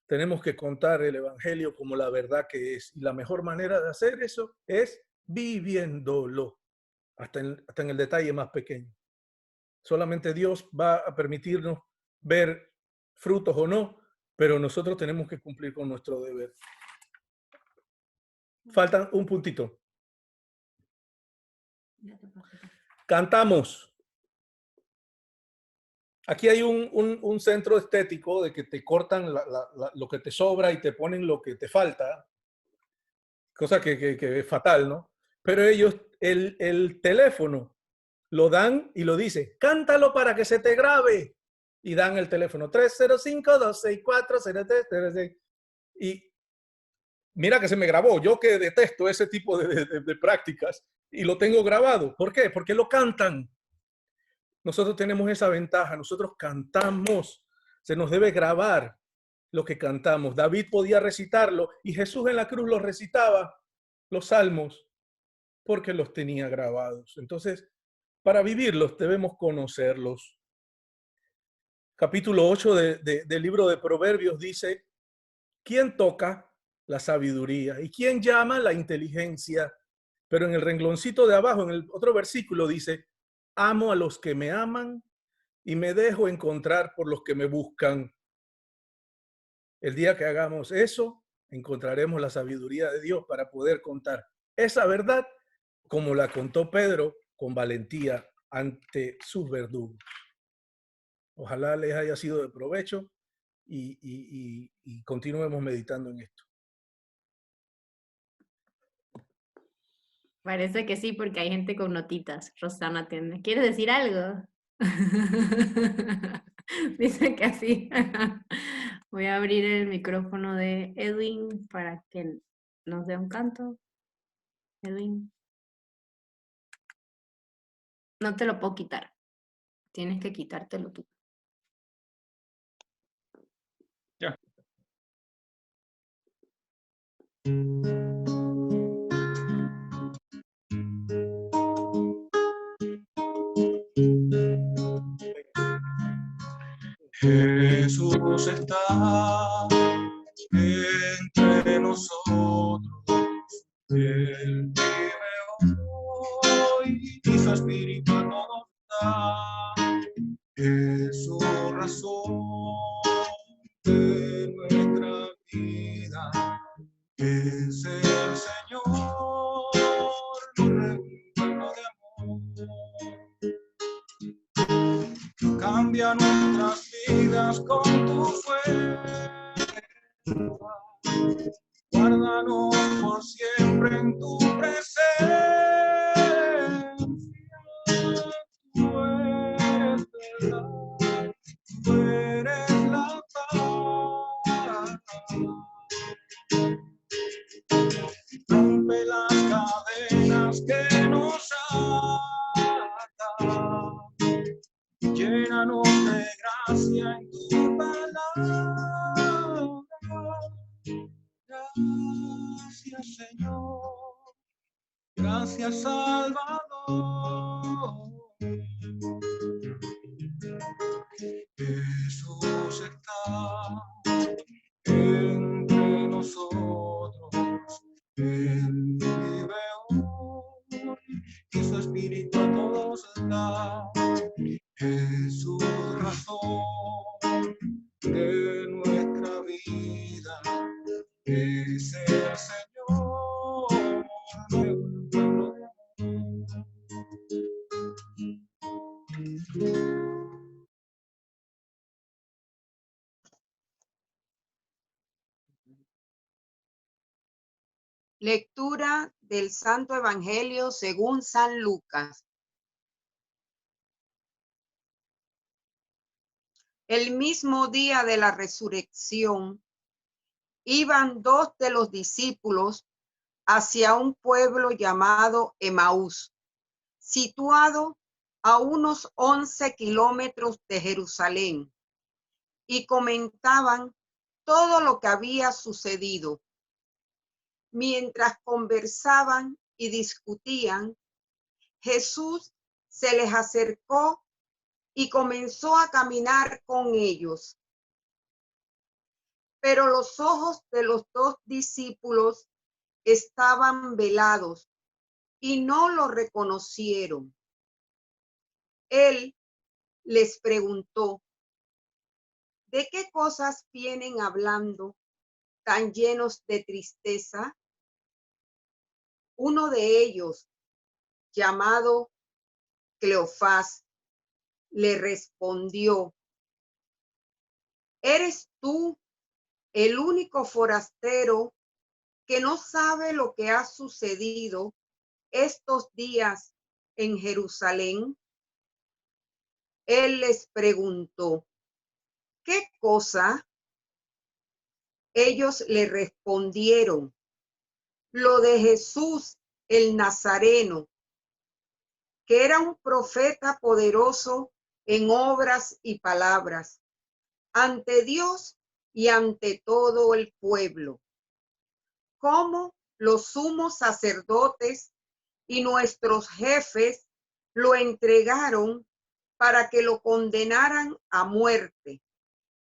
Tenemos que contar el evangelio como la verdad que es. Y la mejor manera de hacer eso es viviéndolo, hasta en el detalle más pequeño. Solamente Dios va a permitirnos ver frutos o no, pero nosotros tenemos que cumplir con nuestro deber. Falta un puntito. Cantamos. Aquí hay un centro estético de que te cortan lo que te sobra y te ponen lo que te falta, cosa que es fatal, ¿no? Pero ellos, el teléfono, lo dan y lo dice, cántalo para que se te grabe. Y dan el teléfono 305-264-0336. Y Mira que se me grabó, yo que detesto ese tipo de prácticas y lo tengo grabado. ¿Por qué? Porque lo cantan. Nosotros tenemos esa ventaja, nosotros cantamos, se nos debe grabar lo que cantamos. David podía recitarlo y Jesús en la cruz los recitaba, los salmos, porque los tenía grabados. Entonces, para vivirlos debemos conocerlos. Capítulo 8 del libro de Proverbios dice, ¿quién toca la sabiduría y quién llama la inteligencia? Pero en el rengloncito de abajo, en el otro versículo dice, amo a los que me aman y me dejo encontrar por los que me buscan. El día que hagamos eso, encontraremos la sabiduría de Dios para poder contar esa verdad como la contó Pedro con valentía ante sus verdugos. Ojalá les haya sido de provecho y continuemos meditando en esto. Parece que sí, porque hay gente con notitas. Rosana tiene. ¿Quieres decir algo? Dice que sí. Voy a abrir el micrófono de Edwin para que nos dé un canto. Edwin. No te lo puedo quitar. Tienes que quitártelo tú. Ya. Jesús está entre nosotros, Él vive hoy y su espíritu a todos da, es su razón de nuestra vida, es el Señor, nos reúne de amor. Cambia nuestras vidas con tu fuerza. Guárdanos por siempre en tu presencia. Tú eres verdad, tú eres la paz. Rompe las cadenas que nos atan. Llénanos de gracia en tu palabra. Gracias, Señor. Gracias, Salvador. Jesús está entre nosotros. Él vive hoy y su espíritu a todos da. Es su razón de nuestra vida, es el Señor. Lectura del Santo Evangelio según San Lucas. El mismo día de la resurrección, iban dos de los discípulos hacia un pueblo llamado Emaús, situado a unos 11 kilómetros de Jerusalén, y comentaban todo lo que había sucedido. Mientras conversaban y discutían, Jesús se les acercó y comenzó a caminar con ellos. Pero los ojos de los dos discípulos estaban velados y no lo reconocieron. Él les preguntó, ¿de qué cosas vienen hablando tan llenos de tristeza? Uno de ellos, llamado Cleofás, le respondió, ¿eres tú el único forastero que no sabe lo que ha sucedido estos días en Jerusalén? Él les preguntó, ¿qué cosa? Ellos le respondieron, lo de Jesús el Nazareno, que era un profeta poderoso en obras y palabras, ante Dios y ante todo el pueblo. Como los sumos sacerdotes y nuestros jefes lo entregaron para que lo condenaran a muerte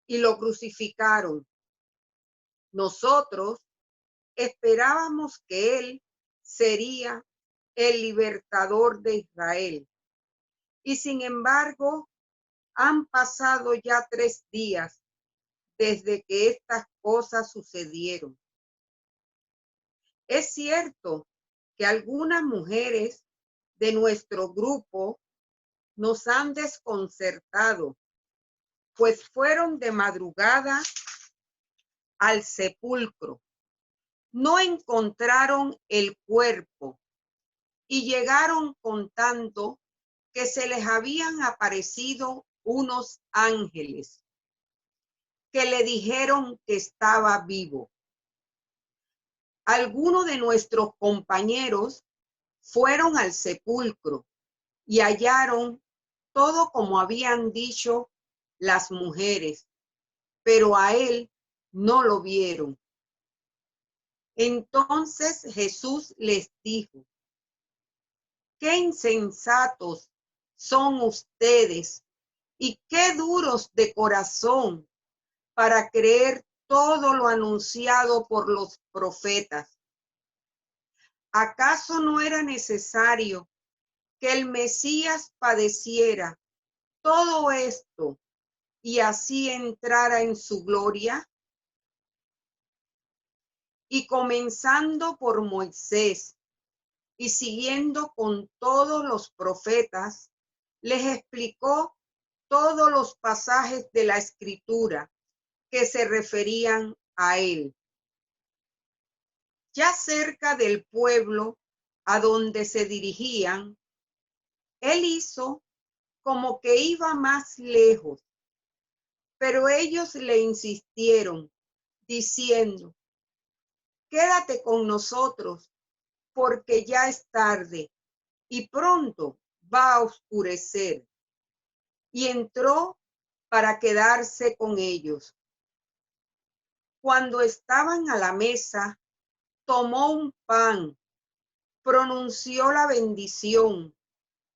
y lo crucificaron. Nosotros esperábamos que él sería el libertador de Israel. Y sin embargo, han pasado ya 3 días desde que estas cosas sucedieron. Es cierto que algunas mujeres de nuestro grupo nos han desconcertado, pues fueron de madrugada al sepulcro. No encontraron el cuerpo y llegaron contando que se les habían aparecido unos ángeles que le dijeron que estaba vivo. Algunos de nuestros compañeros fueron al sepulcro y hallaron todo como habían dicho las mujeres, pero a él no lo vieron. Entonces Jesús les dijo: qué insensatos son ustedes y qué duros de corazón para creer todo lo anunciado por los profetas. ¿Acaso no era necesario que el Mesías padeciera todo esto y así entrara en su gloria? Y comenzando por Moisés y siguiendo con todos los profetas, les explicó todos los pasajes de la Escritura que se referían a él. Ya cerca del pueblo a donde se dirigían, él hizo como que iba más lejos, pero ellos le insistieron, diciendo: quédate con nosotros, porque ya es tarde y pronto va a oscurecer. Y entró para quedarse con ellos. Cuando estaban a la mesa, tomó un pan, pronunció la bendición,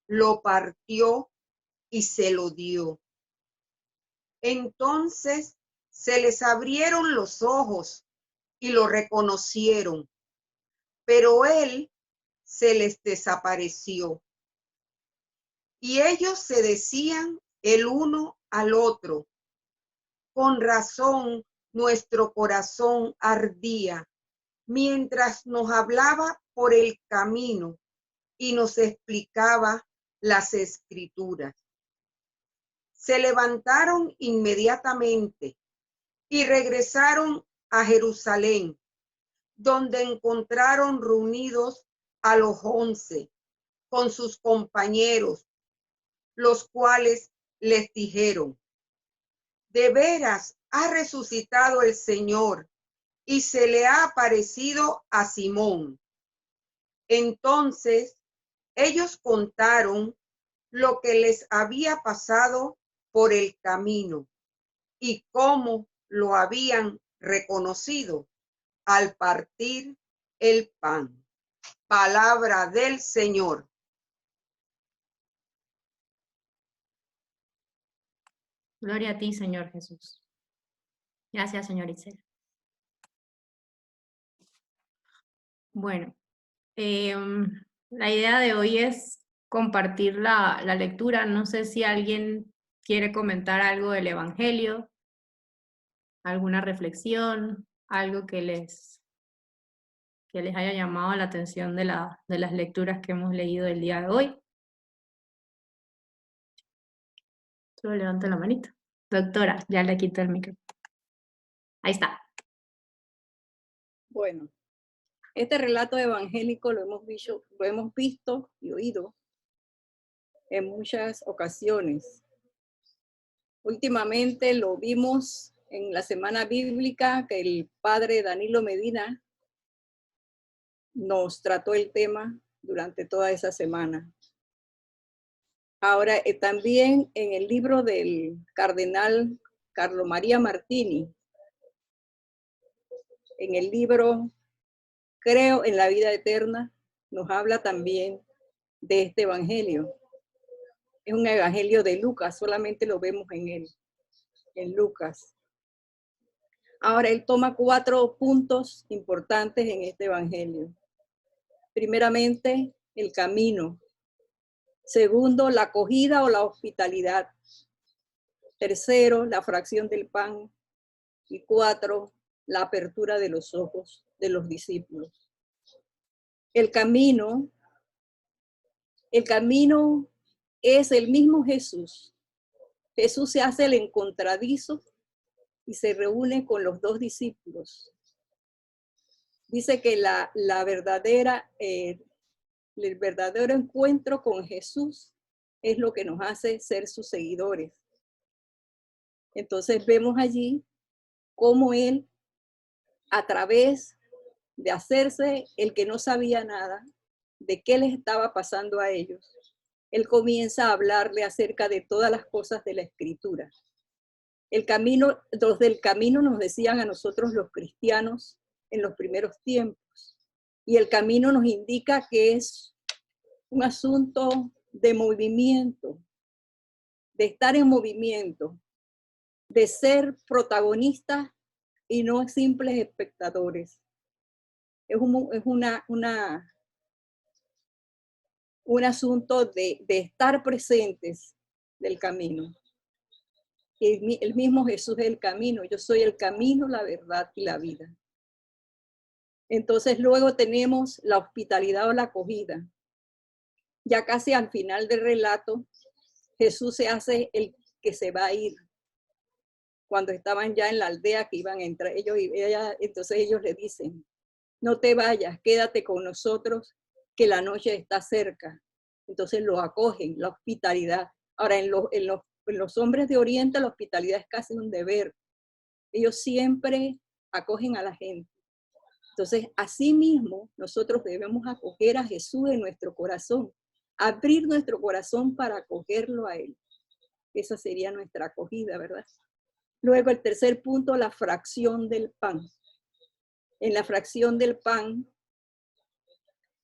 lo partió y se lo dio. Entonces se les abrieron los ojos y lo reconocieron, pero él se les desapareció. Y ellos se decían el uno al otro: con razón nuestro corazón ardía mientras nos hablaba por el camino y nos explicaba las Escrituras. Se levantaron inmediatamente y regresaron a Jerusalén, donde encontraron reunidos a los 11 con sus compañeros, los cuales les dijeron: de veras ha resucitado el Señor y se le ha aparecido a Simón. Entonces ellos contaron lo que les había pasado por el camino y cómo lo habían reconocido al partir el pan. Palabra del Señor. Gloria a ti, Señor Jesús. Gracias, señor Itzel. Bueno, la idea de hoy es compartir la lectura. No sé si alguien quiere comentar algo del Evangelio, alguna reflexión, algo que les haya llamado la atención de las lecturas que hemos leído el día de hoy. Solo levante la manito. Doctora, ya le quito el micrófono. Ahí está. Bueno, este relato evangélico lo hemos visto y oído en muchas ocasiones. Últimamente lo vimos en la semana bíblica que el padre Danilo Medina nos trató el tema durante toda esa semana. Ahora, también en el libro del cardenal Carlo María Martini, en el libro Creo en la vida eterna, nos habla también de este evangelio. Es un evangelio de Lucas, solamente lo vemos en él, en Lucas. Ahora, él toma 4 puntos importantes en este evangelio. Primeramente, el camino. Segundo, la acogida o la hospitalidad. Tercero, la fracción del pan. Y 4, la apertura de los ojos de los discípulos. El camino es el mismo Jesús. Jesús se hace el encontradizo y se reúne con los 2 discípulos. Dice que el verdadero encuentro con Jesús es lo que nos hace ser sus seguidores. Entonces vemos allí cómo él, a través de hacerse el que no sabía nada de qué les estaba pasando a ellos, él comienza a hablarle acerca de todas las cosas de la Escritura. Los del camino nos decían a nosotros los cristianos en los primeros tiempos. Y el camino nos indica que es un asunto de movimiento, de estar en movimiento, de ser protagonistas y no simples espectadores. Es un asunto de estar presentes del camino. El mismo Jesús es el camino. Yo soy el camino, la verdad y la vida. Entonces luego tenemos la hospitalidad o la acogida. Ya casi al final del relato, Jesús se hace el que se va a ir. Cuando estaban ya en la aldea que iban a entrar, entonces ellos le dicen, no te vayas, quédate con nosotros, que la noche está cerca. Entonces lo acogen, la hospitalidad. Ahora, en los hombres de Oriente, la hospitalidad es casi un deber. Ellos siempre acogen a la gente. Entonces, asimismo, nosotros debemos acoger a Jesús en nuestro corazón, abrir nuestro corazón para acogerlo a Él. Esa sería nuestra acogida, ¿verdad? Luego, el tercer punto, la fracción del pan. En la fracción del pan,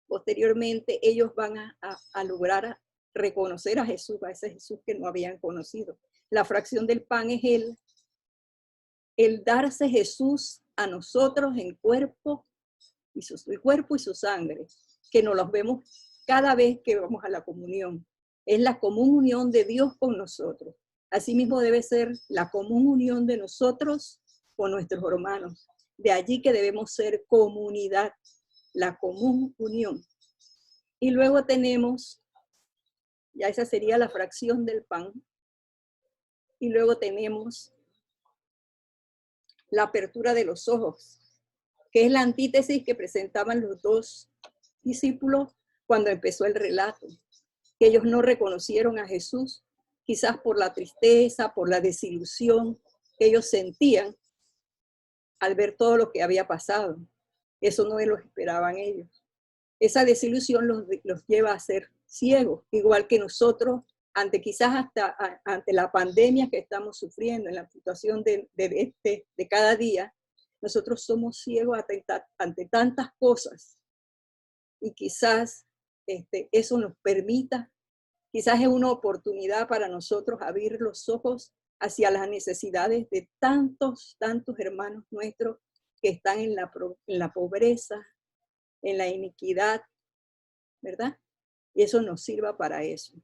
posteriormente, ellos van a lograr reconocer a Jesús, a ese Jesús que no habían conocido. La fracción del pan es el darse Jesús a nosotros en cuerpo y su sangre, que nos los vemos cada vez que vamos a la comunión. Es la común unión de Dios con nosotros. Asimismo debe ser la común unión de nosotros con nuestros hermanos. De allí que debemos ser comunidad, la común unión. Y luego tenemos, ya esa sería la fracción del pan, y luego tenemos la apertura de los ojos, que es la antítesis que presentaban los 2 discípulos cuando empezó el relato, que ellos no reconocieron a Jesús, quizás por la tristeza, por la desilusión que ellos sentían al ver todo lo que había pasado. Eso no lo esperaban ellos. Esa desilusión los lleva a ser ciegos, igual que nosotros, ante la pandemia que estamos sufriendo, en la situación de cada día, nosotros somos ciegos ante tantas cosas. Y quizás eso nos permita, quizás es una oportunidad para nosotros abrir los ojos hacia las necesidades de tantos hermanos nuestros que están en la pobreza, en la iniquidad, ¿verdad? Y eso nos sirva para eso.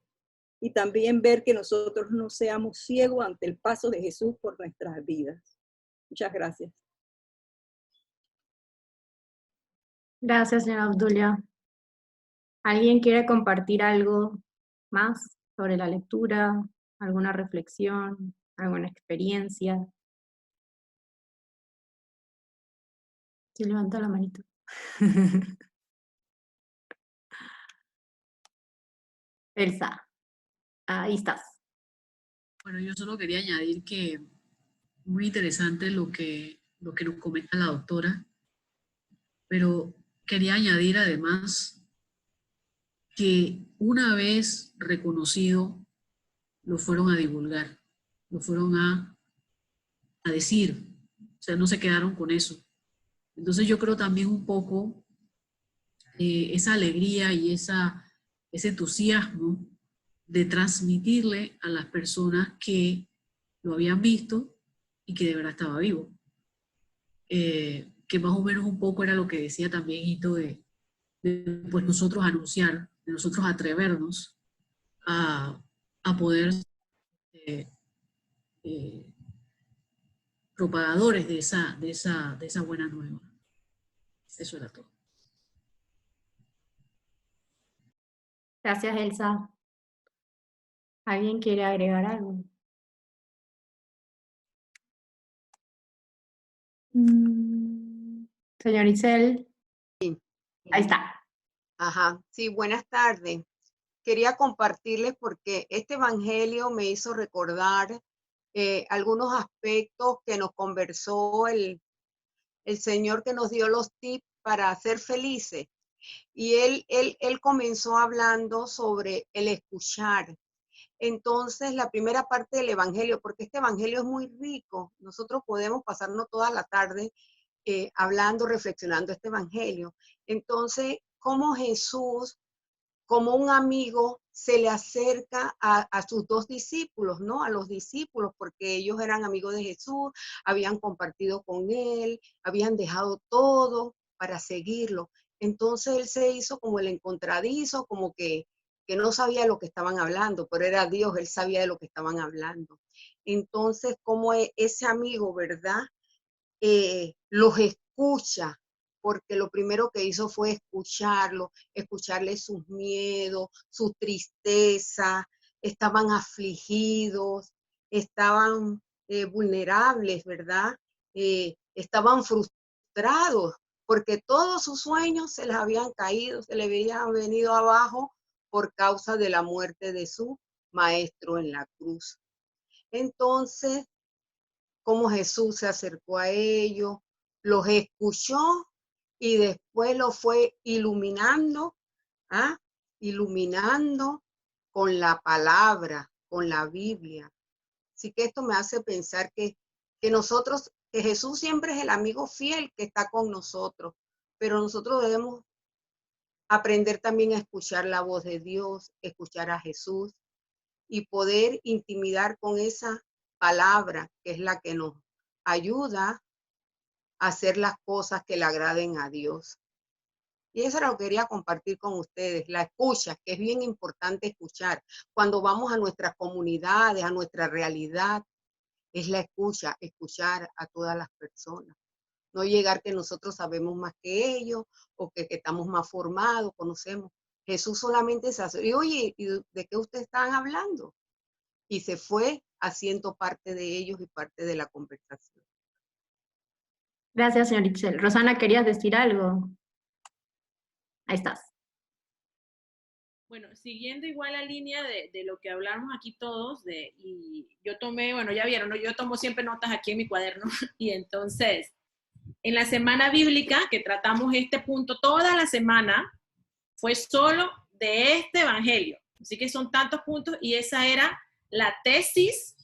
Y también ver que nosotros no seamos ciegos ante el paso de Jesús por nuestras vidas. Muchas gracias. Gracias, señora Obdulia. ¿Alguien quiere compartir algo más sobre la lectura? ¿Alguna reflexión? ¿Alguna experiencia? Sí, levanta la manito. Elsa, ahí estás. Bueno, yo solo quería añadir que muy interesante lo que nos comenta la doctora, pero quería añadir además que una vez reconocido, lo fueron a divulgar, lo fueron a decir, o sea, no se quedaron con eso. Entonces yo creo también un poco esa alegría y ese entusiasmo de transmitirle a las personas que lo habían visto y que de verdad estaba vivo. Que más o menos un poco era lo que decía también Hito de pues nosotros anunciar, de nosotros atrevernos a poder propagadores de esa buena nueva. Eso era todo. Gracias, Elsa. ¿Alguien quiere agregar algo? Señor Isel. Sí. Ahí está. Ajá, sí, buenas tardes. Quería compartirles porque este evangelio me hizo recordar algunos aspectos que nos conversó el Señor, que nos dio los tips para ser felices. Y él comenzó hablando sobre el escuchar. Entonces, la primera parte del evangelio, porque este evangelio es muy rico, nosotros podemos pasarnos toda la tarde hablando, reflexionando este evangelio. Entonces, cómo Jesús, como un amigo, se le acerca a sus dos discípulos, ¿no? A los discípulos, porque ellos eran amigos de Jesús, habían compartido con él, habían dejado todo para seguirlo. Entonces él se hizo como el encontradizo, como que no sabía lo que estaban hablando, pero era Dios, él sabía de lo que estaban hablando. Entonces, como ese amigo, ¿verdad? Los escucha, porque lo primero que hizo fue escucharlo, escucharle sus miedos, su tristeza, estaban afligidos, estaban vulnerables, ¿verdad? Estaban frustrados, porque todos sus sueños se les habían caído, se les habían venido abajo por causa de la muerte de su maestro en la cruz. Entonces, cómo Jesús se acercó a ellos, los escuchó y después los fue iluminando, iluminando con la palabra, con la Biblia. Así que esto me hace pensar que nosotros, que Jesús siempre es el amigo fiel que está con nosotros, pero nosotros debemos aprender también a escuchar la voz de Dios, escuchar a Jesús y poder intimidar con esa palabra que es la que nos ayuda a hacer las cosas que le agraden a Dios. Y eso era lo que quería compartir con ustedes, la escucha, que es bien importante escuchar. Cuando vamos a nuestras comunidades, a nuestra realidad, es la escucha, escuchar a todas las personas. No llegar que nosotros sabemos más que ellos o que estamos más formados, conocemos. Jesús solamente se hace, y oye, ¿y de qué ustedes están hablando? Y se fue haciendo parte de ellos y parte de la conversación. Gracias, señor Itzel. Rosana, ¿querías decir algo? Ahí estás. Bueno, siguiendo igual la línea de lo que hablamos aquí todos, y yo tomé, bueno, ya vieron, ¿no? Yo tomo siempre notas aquí en mi cuaderno, y entonces, en la semana bíblica, que tratamos este punto toda la semana, fue solo de este evangelio. Así que son tantos puntos, y esa era la tesis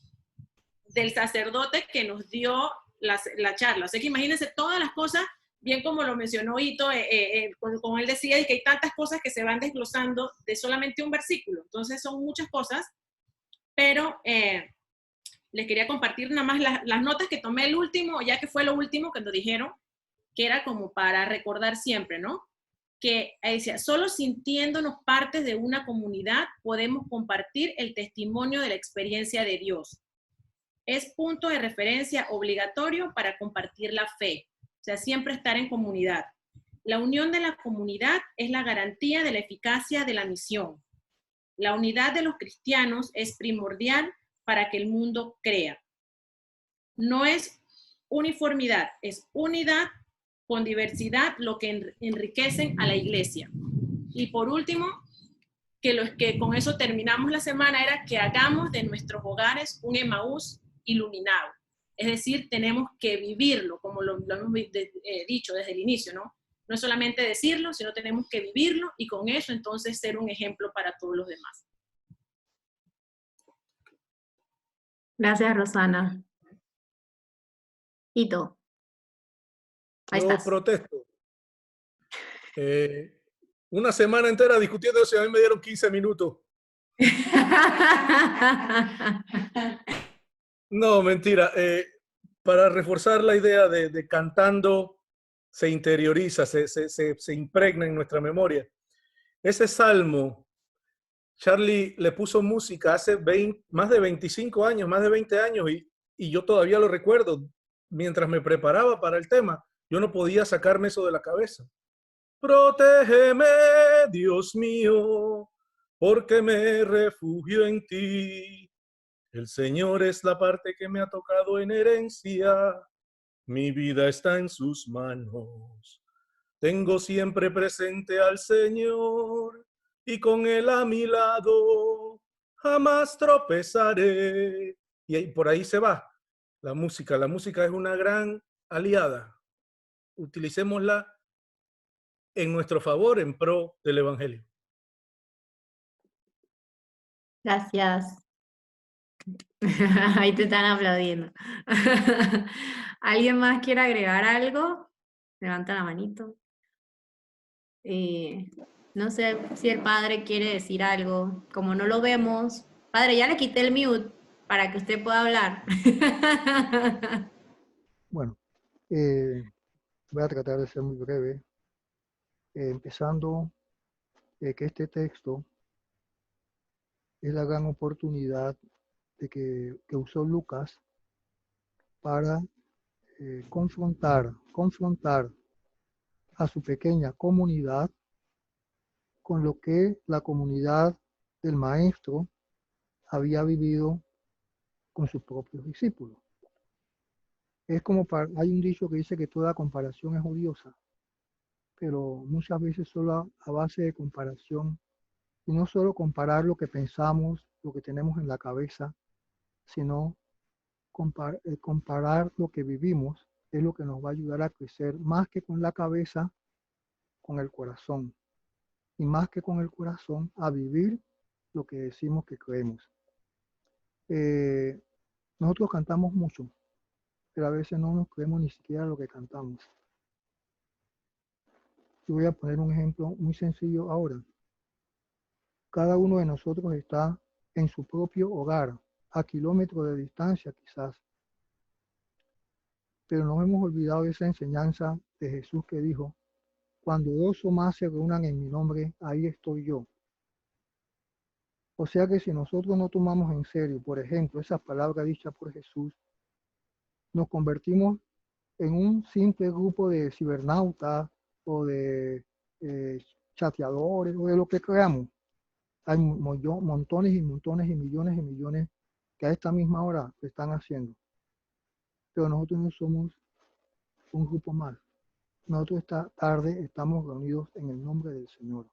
del sacerdote que nos dio la charla. O sea que imagínense todas las cosas, bien como lo mencionó Hito, como él decía, y que hay tantas cosas que se van desglosando de solamente un versículo. Entonces son muchas cosas, pero les quería compartir nada más las notas que tomé el último, ya que fue lo último que nos dijeron, que era como para recordar siempre, ¿no? Que decía, solo sintiéndonos partes de una comunidad podemos compartir el testimonio de la experiencia de Dios. Es punto de referencia obligatorio para compartir la fe. O sea, siempre estar en comunidad. La unión de la comunidad es la garantía de la eficacia de la misión. La unidad de los cristianos es primordial para que el mundo crea. No es uniformidad, es unidad con diversidad lo que enriquecen a la iglesia. Y por último, que con eso terminamos la semana, era que hagamos de nuestros hogares un Emaús iluminado. Es decir, tenemos que vivirlo, como lo hemos dicho desde el inicio, ¿no? No es solamente decirlo, sino tenemos que vivirlo y con eso entonces ser un ejemplo para todos los demás. Gracias, Rosana. Hito. Ahí Yo estás. protesto. Una semana entera discutiendo eso y a mí me dieron 15 minutos. No, mentira. Para reforzar la idea de cantando, se interioriza, se impregna en nuestra memoria. Ese salmo, Charlie le puso música hace más de 25 años, más de 20 años, y yo todavía lo recuerdo. Mientras me preparaba para el tema, yo no podía sacarme eso de la cabeza. Protégeme, Dios mío, porque me refugio en ti. El Señor es la parte que me ha tocado en herencia. Mi vida está en sus manos. Tengo siempre presente al Señor y con Él a mi lado jamás tropezaré. Y por ahí se va la música. La música es una gran aliada. Utilicémosla en nuestro favor, en pro del Evangelio. Gracias. Ahí te están aplaudiendo. ¿Alguien más quiere agregar algo? Levanta la manito. No sé si el padre quiere decir algo. Como no lo vemos. Padre, ya le quité el mute para que usted pueda hablar. Bueno, voy a tratar de ser muy breve, empezando que este texto es la gran oportunidad de que usó Lucas para confrontar a su pequeña comunidad con lo que la comunidad del maestro había vivido con sus propios discípulos. Es como hay un dicho que dice que toda comparación es odiosa, pero muchas veces solo a base de comparación, y no solo comparar lo que pensamos, lo que tenemos en la cabeza, sino comparar lo que vivimos es lo que nos va a ayudar a crecer más que con la cabeza, con el corazón, y más que con el corazón a vivir lo que decimos que creemos. Nosotros cantamos mucho, pero a veces no nos creemos ni siquiera lo que cantamos. Yo voy a poner un ejemplo muy sencillo ahora. Cada uno de nosotros está en su propio hogar, a kilómetros de distancia quizás, pero nos hemos olvidado de esa enseñanza de Jesús que dijo: cuando dos o más se reúnan en mi nombre, ahí estoy yo. O sea que si nosotros no tomamos en serio, por ejemplo, esas palabras dichas por Jesús, nos convertimos en un simple grupo de cibernautas o de chateadores o de lo que creamos. Hay montones y montones y millones que a esta misma hora lo están haciendo. Pero nosotros no somos un grupo más. Nosotros esta tarde estamos reunidos en el nombre del Señor.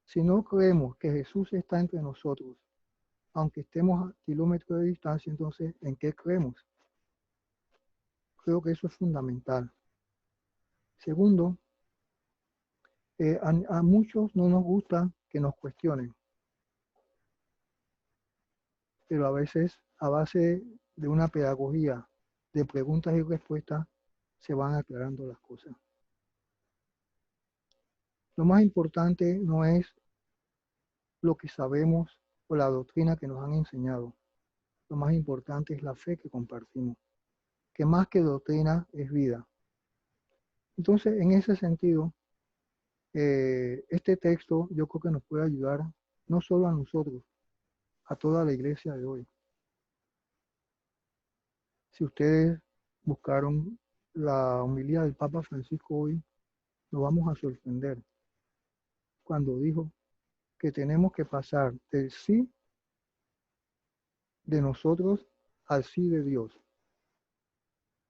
Si no creemos que Jesús está entre nosotros, aunque estemos a kilómetros de distancia, entonces, ¿en qué creemos? Creo que eso es fundamental. Segundo, a muchos no nos gusta que nos cuestionen, pero a veces a base de una pedagogía de preguntas y respuestas se van aclarando las cosas. Lo más importante no es lo que sabemos o la doctrina que nos han enseñado. Lo más importante es la fe que compartimos, que más que doctrina es vida. Entonces, en ese sentido, este texto yo creo que nos puede ayudar no solo a nosotros, a toda la iglesia de hoy. Si ustedes buscaron la homilía del Papa Francisco hoy, nos vamos a sorprender cuando dijo que tenemos que pasar del sí de nosotros al sí de Dios.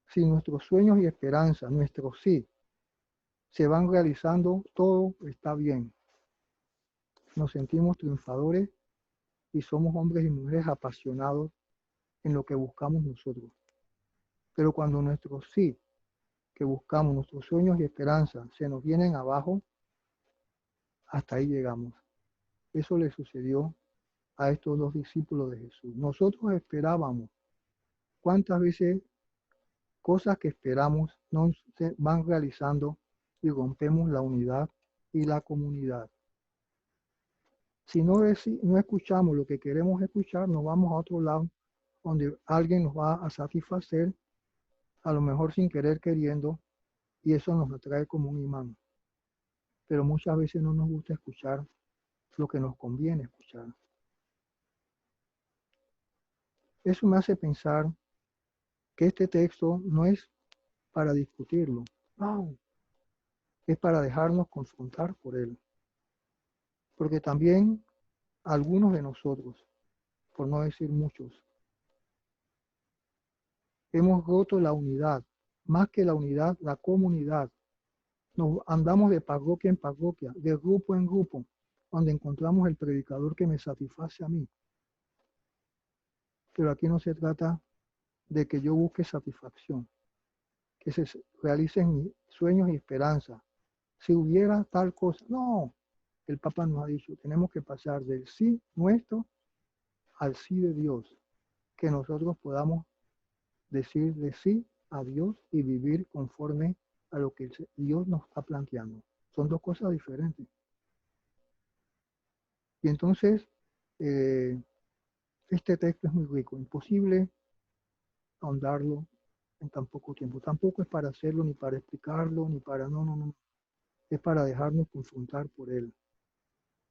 Si nuestros sueños y esperanzas, nuestros sí, se van realizando, todo está bien. Nos sentimos triunfadores y somos hombres y mujeres apasionados en lo que buscamos nosotros. Pero cuando nuestros sí que buscamos, nuestros sueños y esperanzas, se nos vienen abajo, hasta ahí llegamos. Eso le sucedió a estos dos discípulos de Jesús. Nosotros esperábamos. ¿Cuántas veces cosas que esperamos no se van realizando y rompemos la unidad y la comunidad? Si no escuchamos lo que queremos escuchar, nos vamos a otro lado donde alguien nos va a satisfacer, a lo mejor sin querer queriendo, y eso nos atrae como un imán. Pero muchas veces no nos gusta escuchar lo que nos conviene escuchar. Eso me hace pensar que este texto no es para discutirlo, no, es para dejarnos confrontar por él. Porque también algunos de nosotros, por no decir muchos, hemos roto la unidad, más que la unidad, la comunidad. Nos andamos de parroquia en parroquia, de grupo en grupo, donde encontramos el predicador que me satisface a mí. Pero aquí no se trata de que yo busque satisfacción, que se realicen mis sueños y esperanzas. Si hubiera tal cosa, no. El Papa nos ha dicho, tenemos que pasar del sí nuestro al sí de Dios, que nosotros podamos decir de sí a Dios y vivir conforme a lo que Dios nos está planteando. Son dos cosas diferentes. Y entonces, este texto es muy rico, imposible ahondarlo en tan poco tiempo. Tampoco es para hacerlo, ni para explicarlo, ni para... No. Es para dejarnos confrontar por él.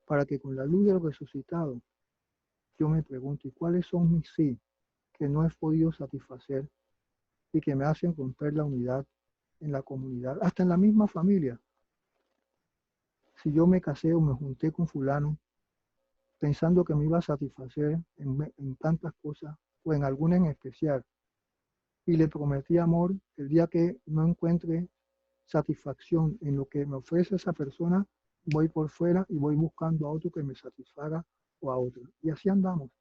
Para que con la luz del resucitado, yo me pregunto, ¿y cuáles son mis sí que no he podido satisfacer y que me hacen romper la unidad en la comunidad, hasta en la misma familia? Si yo me casé o me junté con fulano pensando que me iba a satisfacer en tantas cosas o en alguna en especial y le prometí amor, el día que no encuentre satisfacción en lo que me ofrece esa persona, voy por fuera y voy buscando a otro que me satisfaga o a otro. Y así andamos.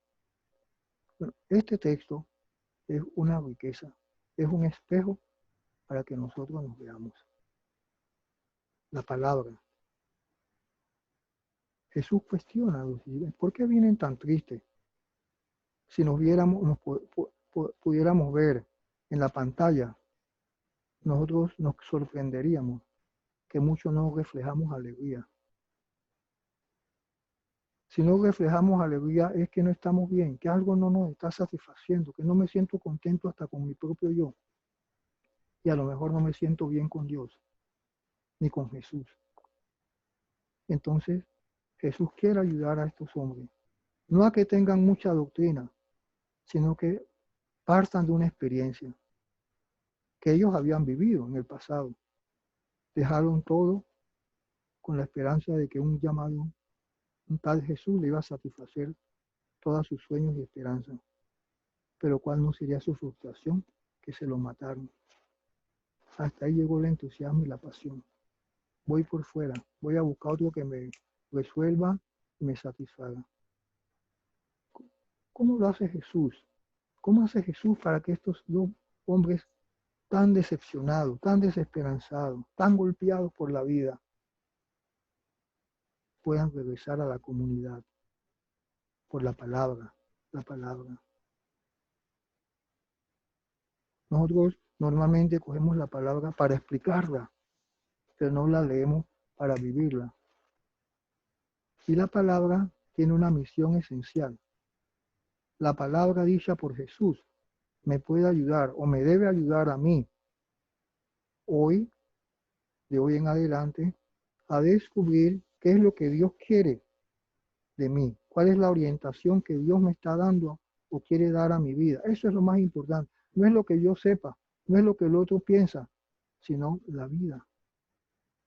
Bueno, este texto es una riqueza, es un espejo para que nosotros nos veamos. La palabra. Jesús cuestiona a los discípulos, ¿por qué vienen tan tristes? Si nos viéramos, pudiéramos ver en la pantalla, nosotros nos sorprenderíamos que muchos no reflejamos alegría. Si no reflejamos alegría es que no estamos bien, que algo no nos está satisfaciendo, que no me siento contento hasta con mi propio yo. Y a lo mejor no me siento bien con Dios, ni con Jesús. Entonces, Jesús quiere ayudar a estos hombres. No a que tengan mucha doctrina, sino que partan de una experiencia que ellos habían vivido en el pasado. Dejaron todo con la esperanza de que un llamado, un tal Jesús le iba a satisfacer todos sus sueños y esperanzas. Pero ¿cuál no sería su frustración? Que se lo mataron. Hasta ahí llegó el entusiasmo y la pasión. Voy por fuera, voy a buscar otro que me resuelva y me satisfaga. ¿Cómo lo hace Jesús? ¿Cómo hace Jesús para que estos dos hombres tan decepcionados, tan desesperanzados, tan golpeados por la vida, puedan regresar a la comunidad? Por la palabra, la palabra. Nosotros normalmente cogemos la palabra para explicarla, pero no la leemos para vivirla. Y la palabra tiene una misión esencial. La palabra dicha por Jesús me puede ayudar o me debe ayudar a mí hoy, de hoy en adelante, a descubrir qué es lo que Dios quiere de mí, cuál es la orientación que Dios me está dando o quiere dar a mi vida. Eso es lo más importante. No es lo que yo sepa, no es lo que el otro piensa, sino la vida.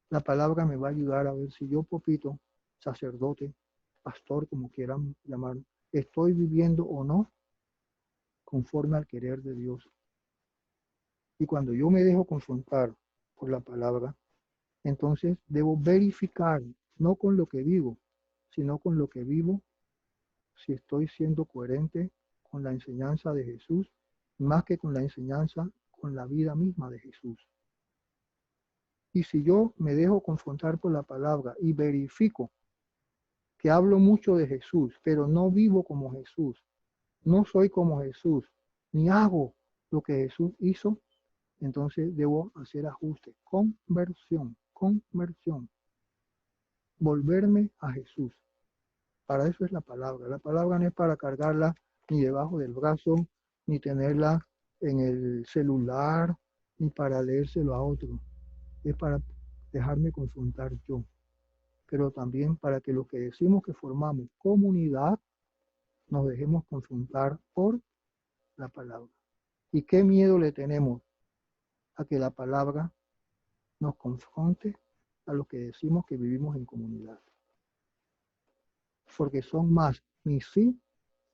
La palabra me va a ayudar a ver si yo, Popito, sacerdote, pastor, como quieran llamarlo, estoy viviendo o no conforme al querer de Dios. Y cuando yo me dejo confrontar por la palabra, entonces debo verificar, no con lo que digo, sino con lo que vivo, si estoy siendo coherente con la enseñanza de Jesús, más que con la enseñanza, con la vida misma de Jesús. Y si yo me dejo confrontar por la palabra y verifico que hablo mucho de Jesús, pero no vivo como Jesús, no soy como Jesús, ni hago lo que Jesús hizo, entonces debo hacer ajustes. Conversión, conversión. Volverme a Jesús. Para eso es la palabra. La palabra no es para cargarla ni debajo del brazo, ni tenerla en el celular, ni para leérselo a otro. Es para dejarme confrontar yo. Pero también para que los que decimos que formamos comunidad, nos dejemos confrontar por la palabra. ¿Y qué miedo le tenemos a que la palabra nos confronte a los que decimos que vivimos en comunidad? Porque son más mi sí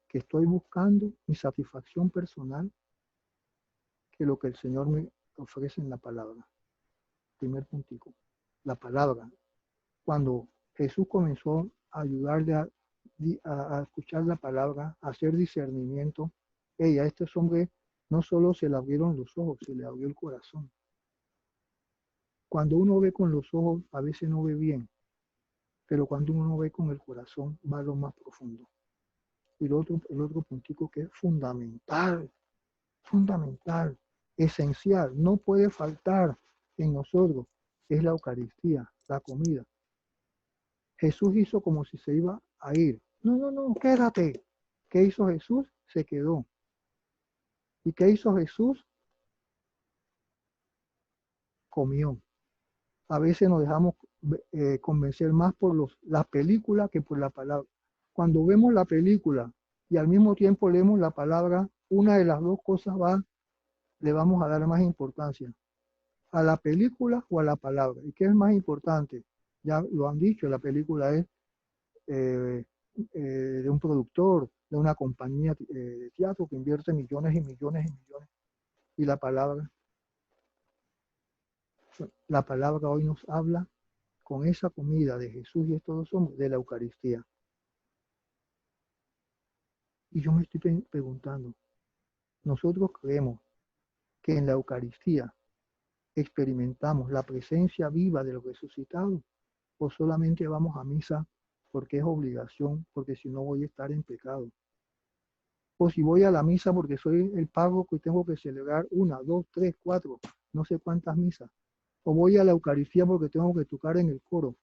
que estoy buscando, mi satisfacción personal, que lo que el Señor me ofrece en la palabra. Primer puntico, la palabra. Cuando Jesús comenzó a ayudarle a escuchar la palabra, a hacer discernimiento, a este hombre no solo se le abrieron los ojos, se le abrió el corazón. Cuando uno ve con los ojos, a veces no ve bien, pero cuando uno ve con el corazón, va a lo más profundo. Y el otro puntico que es fundamental, fundamental, esencial, no puede faltar en nosotros, es la Eucaristía, la comida. Jesús hizo como si se iba a ir. No, quédate. ¿Qué hizo Jesús? Se quedó. ¿Y qué hizo Jesús? Comió. A veces nos dejamos convencer más por las películas que por la palabra. Cuando vemos la película y al mismo tiempo leemos la palabra, una de las dos cosas le vamos a dar más importancia. ¿A la película o a la palabra? ¿Y qué es más importante? Ya lo han dicho, la película es de un productor, de una compañía de teatro que invierte millones y millones y millones. Y la palabra hoy nos habla con esa comida de Jesús y estos dos hombres de la Eucaristía. Y yo me estoy preguntando, ¿nosotros creemos que en la Eucaristía experimentamos la presencia viva de los resucitados o solamente vamos a misa porque es obligación, porque si no voy a estar en pecado? O si voy a la misa porque soy el párroco y tengo que celebrar 1, 2, 3, 4, no sé cuántas misas. O voy a la Eucaristía porque tengo que tocar en el coro.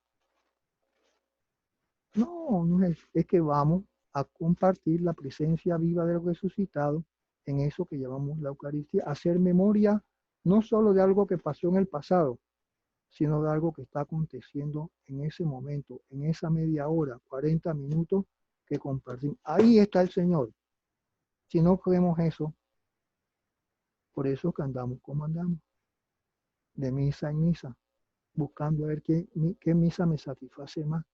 No es que vamos a compartir la presencia viva del resucitado en eso que llamamos la Eucaristía, hacer memoria no solo de algo que pasó en el pasado, sino de algo que está aconteciendo en ese momento, en esa media hora, 40 minutos que compartimos. Ahí está el Señor. Si no creemos eso, por eso que andamos como andamos, de misa en misa, buscando a ver qué misa me satisface más.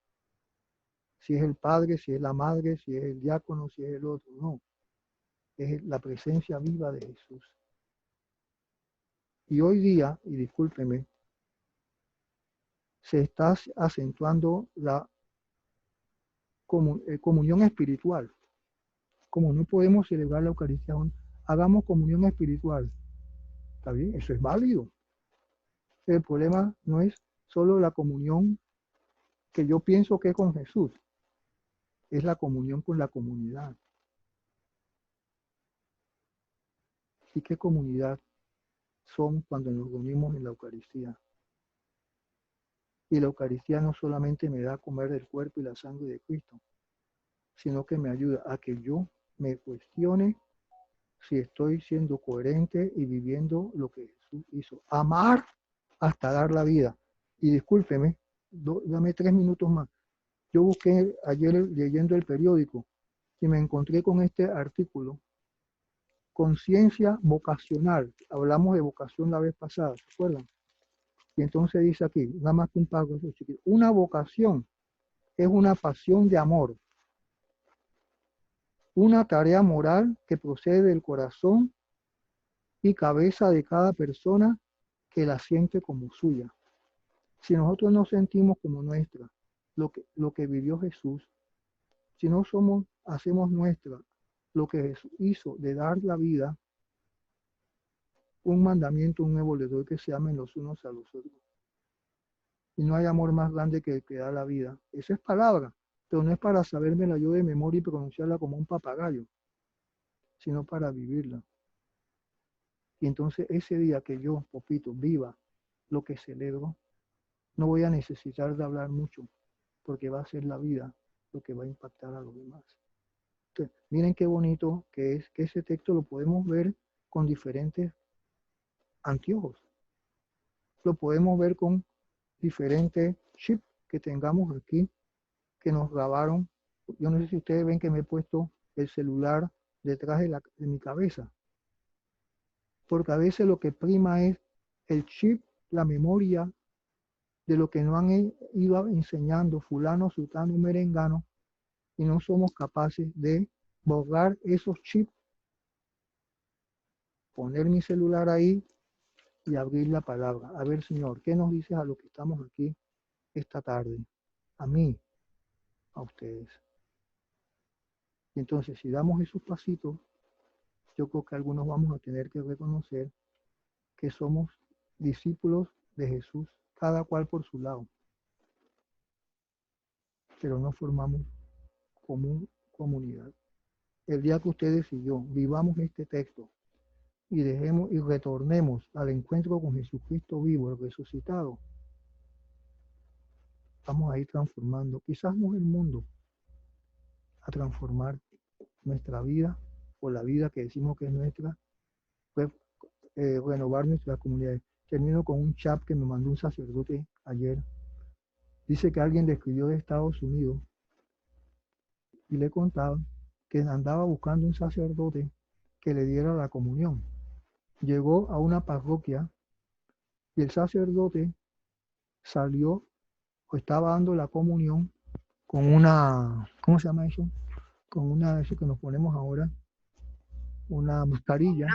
Si es el padre, si es la madre, si es el diácono, si es el otro. No, es la presencia viva de Jesús. Y hoy día, y discúlpeme, se está acentuando la comunión espiritual. Como no podemos celebrar la Eucaristía, hagamos comunión espiritual. ¿Está bien? Eso es válido. El problema no es solo la comunión que yo pienso que es con Jesús, es la comunión con la comunidad. ¿Y qué comunidad somos cuando nos reunimos en la Eucaristía? Y la Eucaristía no solamente me da a comer del cuerpo y la sangre de Cristo, sino que me ayuda a que yo me cuestione si estoy siendo coherente y viviendo lo que Jesús hizo. Amar hasta dar la vida. Y discúlpeme, dame 3 minutos más. Yo busqué ayer leyendo el periódico y me encontré con este artículo. Conciencia vocacional. Hablamos de vocación la vez pasada, ¿se acuerdan? Y entonces dice aquí, nada más que un párrafo chiquito. Una vocación es una pasión de amor. Una tarea moral que procede del corazón y cabeza de cada persona que la siente como suya. Si nosotros no sentimos como nuestra lo que vivió Jesús, si no hacemos nuestra lo que Jesús hizo de dar la vida, un mandamiento, un nuevo le doy, que se amen los unos a los otros. Y no hay amor más grande que el que da la vida. Esa es palabra, pero no es para sabérmela yo de memoria y pronunciarla como un papagayo, sino para vivirla. Y entonces ese día que yo, Popito, viva lo que celebro, no voy a necesitar de hablar mucho, porque va a ser la vida lo que va a impactar a los demás. Entonces, miren qué bonito que es que ese texto lo podemos ver con diferentes anteojos. Lo podemos ver con diferentes chips que tengamos aquí, que nos grabaron. Yo no sé si ustedes ven que me he puesto el celular detrás de mi cabeza, porque a veces lo que prima es el chip, la memoria de lo que nos han ido enseñando fulano, sultano, merengano, y no somos capaces de borrar esos chips, poner mi celular ahí y abrir la palabra. A ver, Señor, ¿qué nos dices a los que estamos aquí esta tarde? A mí, a ustedes. Y entonces, si damos esos pasitos, yo creo que algunos vamos a tener que reconocer que somos discípulos de Jesús, cada cual por su lado, pero no formamos comunidad. El día que ustedes y yo vivamos este texto y dejemos y retornemos al encuentro con Jesucristo vivo, el resucitado, vamos a ir transformando, quizás no el mundo, a transformar nuestra vida o la vida que decimos que es nuestra, pues, renovar nuestras comunidades. Termino con un chat que me mandó un sacerdote ayer. Dice que alguien le escribió de Estados Unidos y le contaba que andaba buscando un sacerdote que le diera la comunión. Llegó a una parroquia y el sacerdote salió o estaba dando la comunión con una, ¿cómo se llama eso? Con una, eso que nos ponemos ahora, una mascarilla,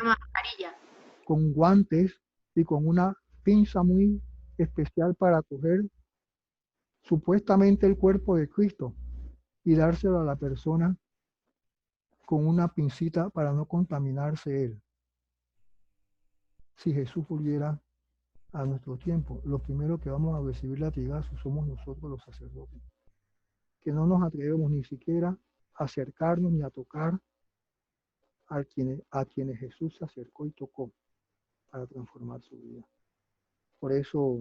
con guantes y con una pinza muy especial para coger supuestamente el cuerpo de Cristo y dárselo a la persona con una pincita para no contaminarse él. Si Jesús volviera a nuestro tiempo, los primeros que vamos a recibir latigazos somos nosotros los sacerdotes, que no nos atrevemos ni siquiera a acercarnos ni a tocar a quienes Jesús se acercó y tocó para transformar su vida. Por eso,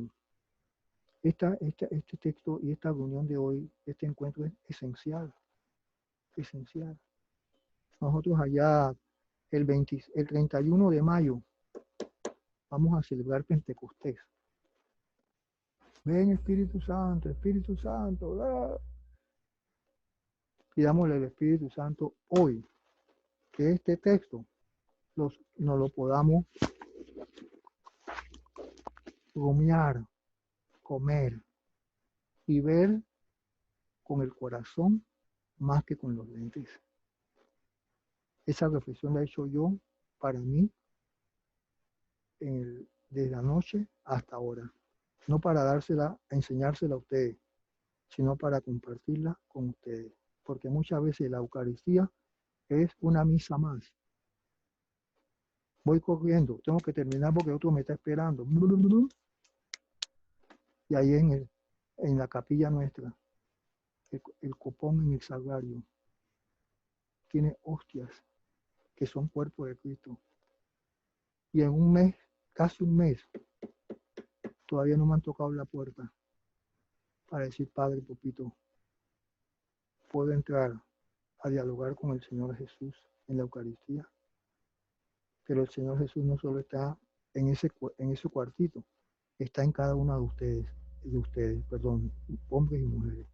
este texto y esta reunión de hoy, este encuentro es esencial, esencial. Nosotros allá el 31 de mayo vamos a celebrar Pentecostés. Ven Espíritu Santo, Espíritu Santo. ¡Ah! Pidámosle al Espíritu Santo hoy que este texto nos lo podamos rumiar, comer y ver con el corazón más que con los lentes. Esa reflexión la he hecho yo para mí desde anoche hasta ahora. No para dársela, enseñársela a ustedes, sino para compartirla con ustedes. Porque muchas veces la Eucaristía es una misa más. Voy corriendo, tengo que terminar porque otro me está esperando. Y ahí en la capilla nuestra, el copón en el sagrario tiene hostias que son cuerpo de Cristo. Y en un mes, casi un mes, todavía no me han tocado la puerta para decir, Padre Popito, puedo entrar a dialogar con el Señor Jesús en la Eucaristía. Pero el Señor Jesús no solo está en ese cuartito, está en cada una de ustedes, hombres y mujeres.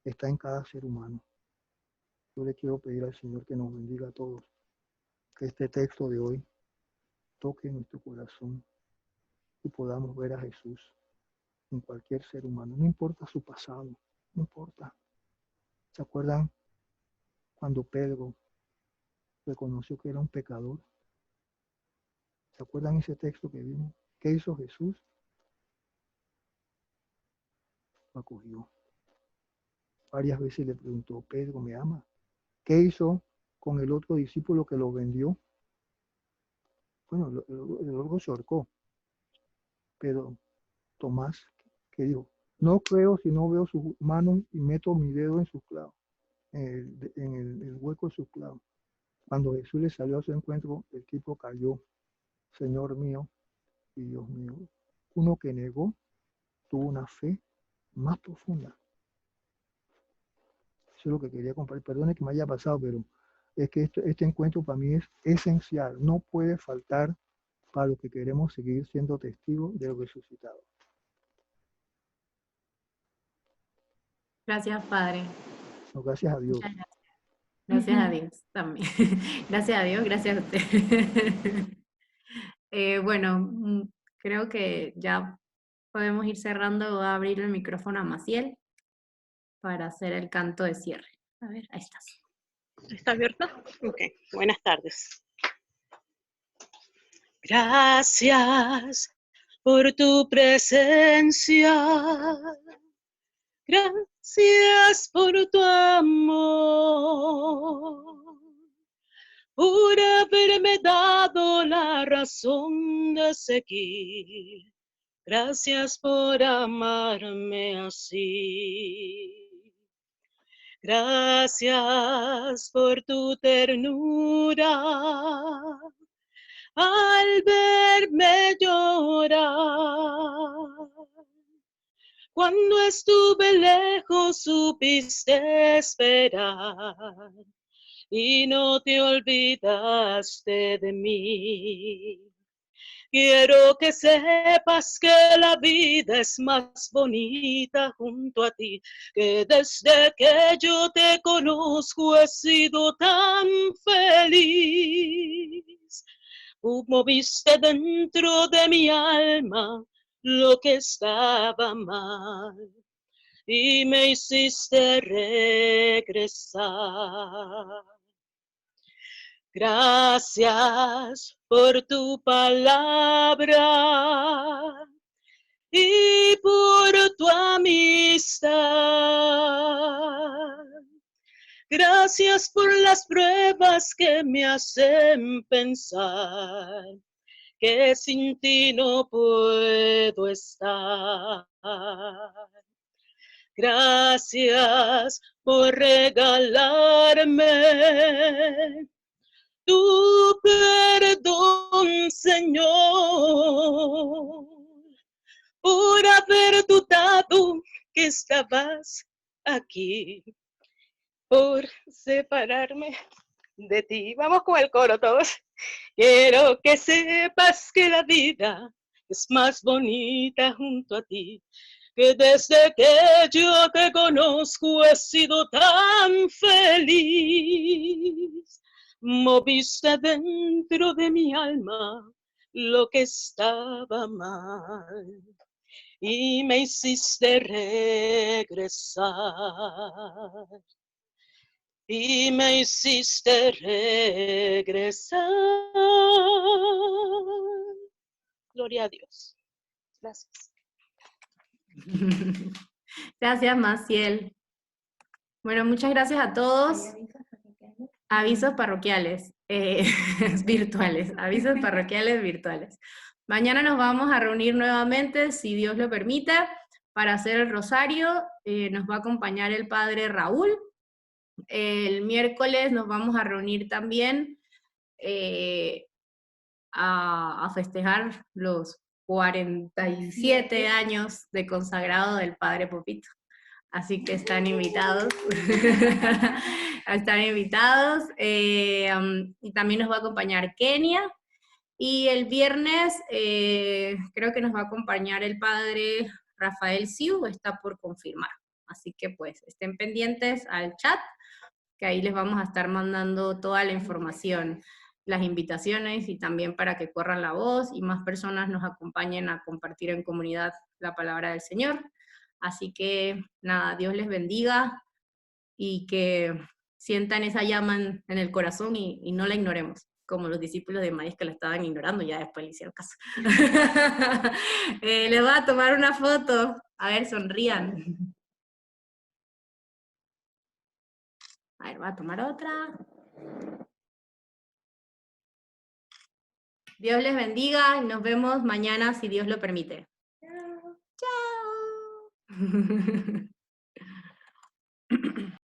Está en cada ser humano. Yo le quiero pedir al Señor que nos bendiga a todos, que este texto de hoy toque nuestro corazón y podamos ver a Jesús en cualquier ser humano. No importa su pasado, no importa. ¿Se acuerdan cuando Pedro reconoció que era un pecador? ¿Se acuerdan ese texto que vimos? ¿Qué hizo Jesús? Lo acogió. Varias veces le preguntó, Pedro, ¿me ama? ¿Qué hizo con el otro discípulo que lo vendió? Bueno, el otro se ahorcó. Pero Tomás, ¿qué dijo? No creo si no veo sus manos y meto mi dedo en sus clavos, en el hueco de sus clavos. Cuando Jesús le salió a su encuentro, el tipo cayó. Señor mío y Dios mío. Uno que negó tuvo una fe más profunda. Eso es lo que quería compartir. Perdone que me haya pasado, pero es que este encuentro para mí es esencial. No puede faltar para los que queremos seguir siendo testigos de lo resucitado. Gracias, Padre. No, gracias a Dios. Muchas gracias. Gracias a Dios también. Gracias a Dios, gracias a usted. Bueno, creo que ya podemos ir cerrando. Voy a abrir el micrófono a Maciel para hacer el canto de cierre. A ver, ahí estás. ¿Está abierto? Ok, buenas tardes. Gracias por tu presencia. Gracias por tu amor. Por haberme dado la razón de seguir. Gracias por amarme así. Gracias por tu ternura al verme llorar. Cuando estuve lejos supiste esperar y no te olvidaste de mí. Quiero que sepas que la vida es más bonita junto a ti, que desde que yo te conozco he sido tan feliz. Tú moviste dentro de mi alma lo que estaba mal y me hiciste regresar. Gracias por tu palabra y por tu amistad. Gracias por las pruebas que me hacen pensar que sin ti no puedo estar. Gracias por regalarme tu perdón, Señor, por haber dudado que estabas aquí, por separarme de ti. Vamos con el coro todos. Quiero que sepas que la vida es más bonita junto a ti, que desde que yo te conozco he sido tan feliz. Moviste dentro de mi alma lo que estaba mal y me hiciste regresar. Y me hiciste regresar. Gloria a Dios. Gracias. Gracias, Maciel. Bueno, muchas gracias a todos. Avisos parroquiales virtuales. Avisos parroquiales virtuales. Mañana nos vamos a reunir nuevamente, si Dios lo permite, para hacer el rosario. Nos va a acompañar el padre Raúl. El miércoles nos vamos a reunir también a festejar los 47 años de consagrado del padre Popito. Así que están invitados. Están invitados. Y también nos va a acompañar Kenia. Y el viernes creo que nos va a acompañar el padre Rafael Siu, está por confirmar. Así que pues estén pendientes al chat, que ahí les vamos a estar mandando toda la información, las invitaciones y también para que corran la voz y más personas nos acompañen a compartir en comunidad la palabra del Señor. Así que nada, Dios les bendiga y que sientan esa llama en el corazón y no la ignoremos, como los discípulos de Maíz que la estaban ignorando, ya después le hicieron caso. Les voy a tomar una foto, a ver, sonrían. A ver, voy a tomar otra. Dios les bendiga y nos vemos mañana si Dios lo permite. Chao.